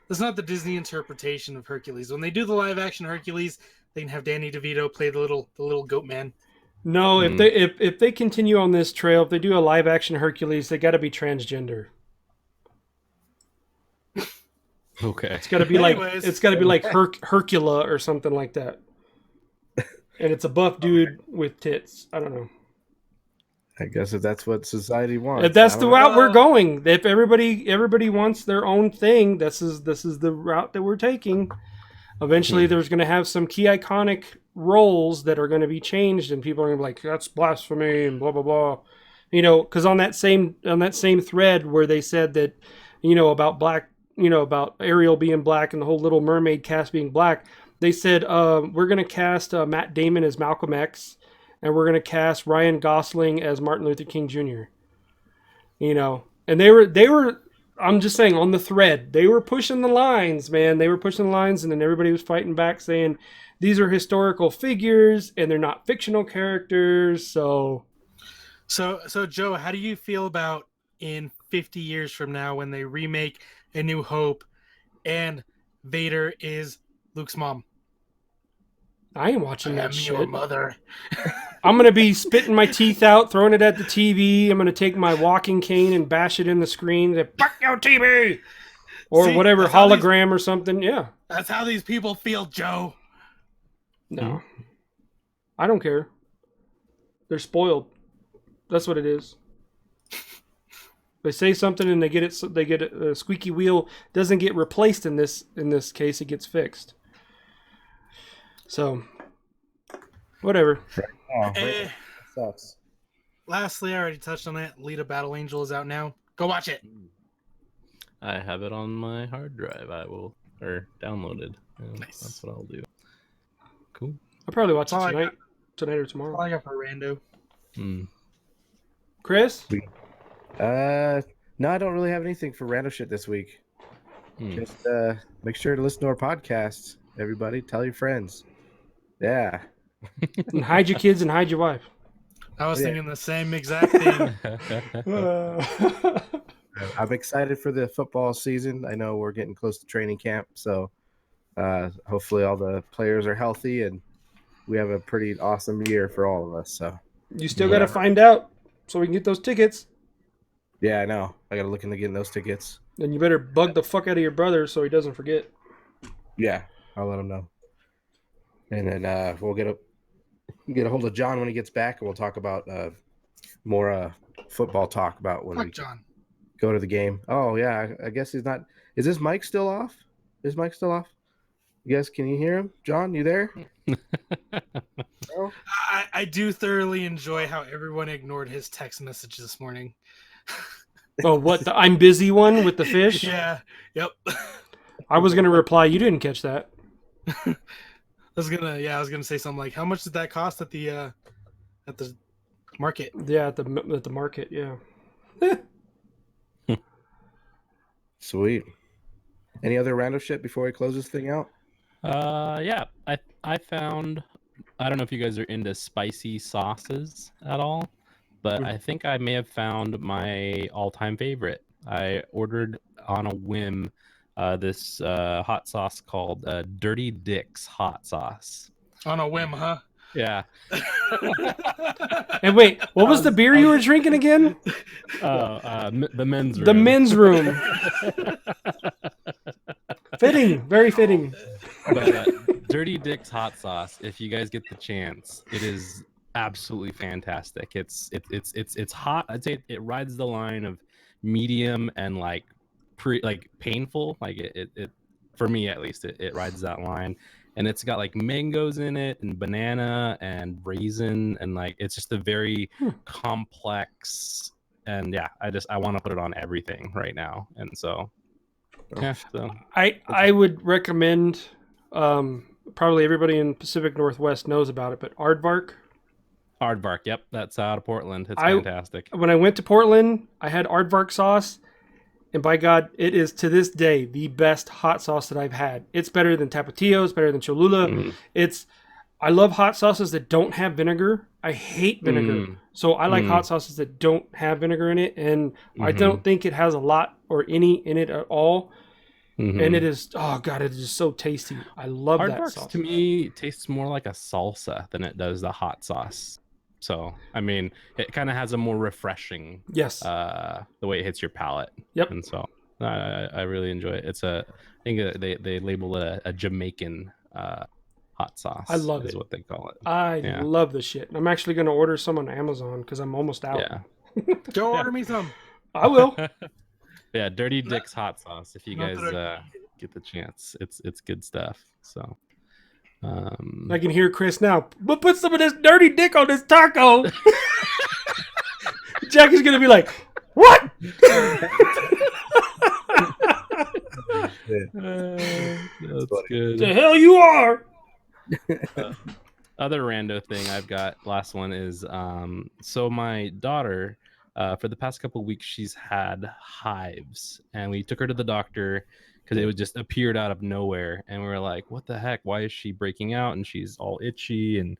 S4: That's not the Disney interpretation of Hercules. When they do the live action Hercules, they can have Danny DeVito play the little goat man.
S3: No, if they continue on this trail, if they do a live action Hercules, they got to be transgender.
S5: Okay.
S3: It's got to be like
S4: Anyways.
S3: Hercula or something like that. And it's a buff dude with tits. I don't know.
S2: I guess if that's what society wants.
S3: If that's
S2: I
S3: the
S2: don't know.
S3: route we're going, if everybody wants their own thing, this is the route that we're taking. Eventually, there's going to have some key iconic roles that are going to be changed, and people are going to be like, "That's blasphemy," and blah blah blah. Because on that same thread where they said that, about black, about Ariel being black and the whole Little Mermaid cast being black, they said we're going to cast Matt Damon as Malcolm X. And we're going to cast Ryan Gosling as Martin Luther King Jr. And they were, I'm just saying, on the thread, they were pushing the lines, man. They were pushing the lines, and then everybody was fighting back saying, these are historical figures, and they're not fictional characters, so...
S4: So Joe, how do you feel about in 50 years from now when they remake A New Hope and Vader is Luke's mom?
S3: I ain't watching that
S4: am your
S3: shit.
S4: mother.
S3: I'm gonna be spitting my teeth out, throwing it at the TV. I'm gonna take my walking cane and bash it in the screen. Say, "Fuck your TV!" Or
S4: See,
S3: whatever,
S4: that's how these-
S3: hologram or something. Yeah.
S4: That's how these people feel, Joe.
S3: No. I don't care. They're spoiled. That's what it is. They say something and they get it. They get a squeaky wheel. Doesn't get replaced in this case. It gets fixed. So, whatever.
S2: Oh,
S4: Eh,
S2: sucks.
S4: lastly, I already touched on it. Lita Battle Angel is out now. Go watch it.
S5: I have it on my hard drive. Or downloaded. And
S4: Nice.
S5: That's what I'll do. Cool.
S3: I'll probably watch it
S4: That's all I
S3: tonight or
S4: All
S3: tomorrow.
S4: I got for Rando.
S3: Chris,
S2: No, I don't really have anything for random shit this week. Just make sure to listen to our podcasts, everybody. Tell your friends. Yeah.
S3: and hide your kids and hide your wife.
S4: I was
S2: Yeah.
S4: thinking the same exact thing.
S2: I'm excited for the football season. I know we're getting close to training camp, so hopefully all the players are healthy and we have a pretty awesome year for all of us. So
S3: You still got to find out so we can get those tickets.
S2: yeah, I know. I got to look into getting those tickets.
S3: And you better bug the fuck out of your brother so he doesn't forget.
S2: Yeah, I'll let him know. And then we'll get a hold of John when he gets back, and we'll talk about more football talk about when
S4: Fuck
S2: we
S4: John.
S2: go to the game. Oh yeah, I guess he's not. Is this mic still off? Is mic still off? You guys, can you hear him? John, you there? No?
S4: I do thoroughly enjoy how everyone ignored his text message this morning.
S3: Oh, what? The I'm busy one with the fish?
S4: Yeah. Yep.
S3: I was going to reply. You didn't catch that.
S4: I was gonna say something like, how much did that cost at the market?
S3: Yeah, at the market. Yeah.
S2: Sweet. Any other random shit before we close this thing out?
S5: Yeah. I found. I don't know if you guys are into spicy sauces at all, but I think I may have found my all-time favorite. I ordered on a whim this hot sauce called Dirty Dick's hot sauce.
S4: On a whim, huh?
S5: Yeah.
S3: And wait, what was the beer you were drinking again?
S5: The men's room.
S3: The men's room. Fitting. Very fitting.
S5: But Dirty Dick's hot sauce, if you guys get the chance, it is absolutely fantastic. It's hot. I'd say it rides the line of medium and like painful. Like it for me at least, it rides that line. And it's got like mangoes in it and banana and raisin, and like it's just a very complex. And yeah, I want to put it on everything right now. And so yeah, so
S3: I would recommend, probably everybody in Pacific Northwest knows about it, but Aardvark.
S5: Aardvark, yep, that's out of Portland. It's fantastic.
S3: When I went to Portland, I had Aardvark sauce, and by God, it is to this day the best hot sauce that I've had. It's better than Tapatio. It's better than Cholula. I love hot sauces that don't have vinegar. I hate vinegar. So I like hot sauces that don't have vinegar in it, and I don't think it has a lot or any in it at all. And it is, oh God, it is just so tasty. I love that
S5: Aardvark
S3: sauce.
S5: to me tastes more like a salsa than it does the hot sauce. So I mean, it kind of has a more refreshing,
S3: Yes.
S5: the way it hits your palate.
S3: Yep.
S5: And so I really enjoy it. It's I think they label it a Jamaican hot sauce.
S3: I love
S5: is
S3: it.
S5: what they call it.
S3: I
S5: Yeah.
S3: love this shit. I'm actually going to order some on Amazon because I'm almost out.
S5: Yeah.
S4: Go order me some.
S3: I will.
S5: Yeah, Dirty Dick's hot sauce. If you
S4: Not
S5: guys
S4: that
S5: get the chance, it's good stuff. So.
S3: I can hear Chris now. But put some of this dirty dick on this taco. Jackie's gonna be like, "What?"
S5: That's good.
S3: The hell you are?
S5: Other rando thing I've got, last one is so my daughter for the past couple of weeks she's had hives, and we took her to the doctor because it was just appeared out of nowhere, and we were like, what the heck, why is she breaking out and she's all itchy? And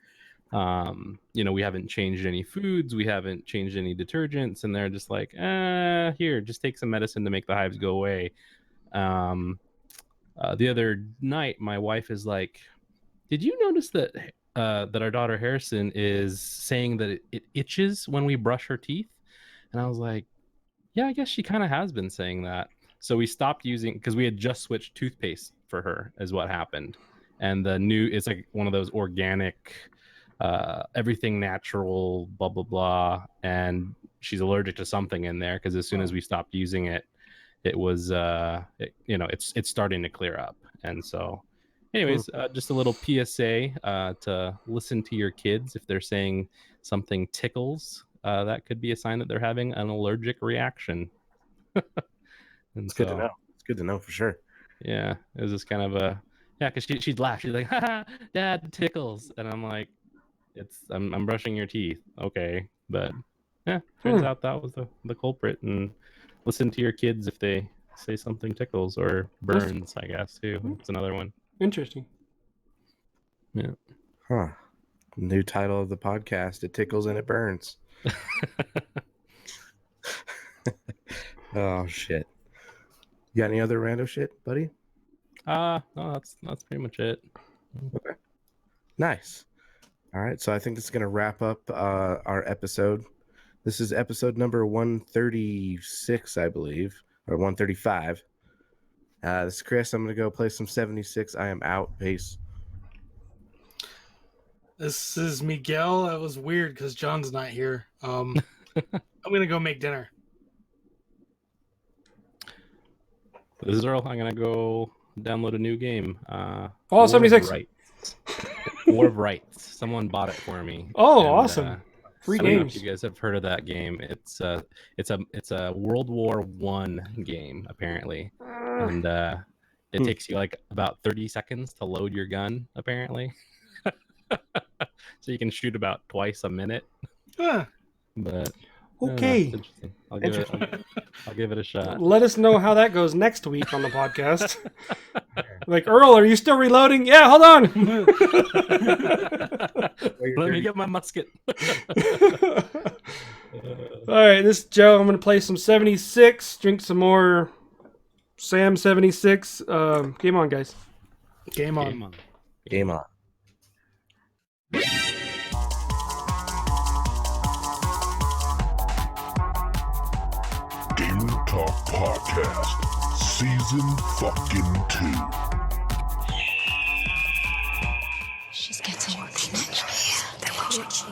S5: We haven't changed any foods, we haven't changed any detergents, and they're just like, here, just take some medicine to make the hives go away. The other night, my wife is like, did you notice that our daughter Harrison is saying that it itches when we brush her teeth? And I was like, yeah, I guess she kind of has been saying that. So we stopped using, because we had just switched toothpaste for her, is what happened. And it's like one of those organic, everything natural, blah, blah, blah. And she's allergic to something in there, because as soon as we stopped using it, it was, it's starting to clear up. And so anyways, just a little PSA to listen to your kids. If they're saying something tickles, that could be a sign that they're having an allergic reaction.
S2: It's good to know. It's good to know for sure.
S5: Yeah, it was just kind of because she'd laugh. She's like, "Ha, Dad, tickles," and I'm like, I'm brushing your teeth, okay, but yeah, turns out that was the culprit. And listen to your kids if they say something tickles or burns, I guess too. It's another one.
S3: Interesting.
S5: Yeah.
S2: Huh. New title of the podcast: It tickles and it burns. Oh shit. You got any other rando shit, buddy?
S5: No, that's pretty much it.
S2: Okay. Nice. All right, so I think this is gonna wrap up our episode. This is episode number 136, I believe, or 135. This is Chris. I'm gonna go play some 76. I am out. Peace.
S4: This is Miguel. That was weird because John's not here. I'm gonna go make dinner.
S5: This is Earl. I'm gonna go download a new game.
S3: Fallout 76.
S5: War of Rights. Someone bought it for me.
S3: Oh, awesome! Free
S5: I don't know
S3: games.
S5: if you guys have heard of that game. It's a World War I game apparently, and it takes you like about 30 seconds to load your gun apparently. So you can shoot about twice a minute. But
S3: Okay.
S5: it's interesting. I'll give it a shot.
S3: Let us know how that goes next week on the podcast. Like, Earl, are you still reloading? Yeah, hold on.
S5: Let me get my musket.
S3: All right, this is Joe. I'm going to play some 76, drink some more Sam 76. Game on, guys.
S4: Game on.
S2: Game on.
S1: Gamer Talk Podcast, Season fucking 2.
S6: She's getting too much.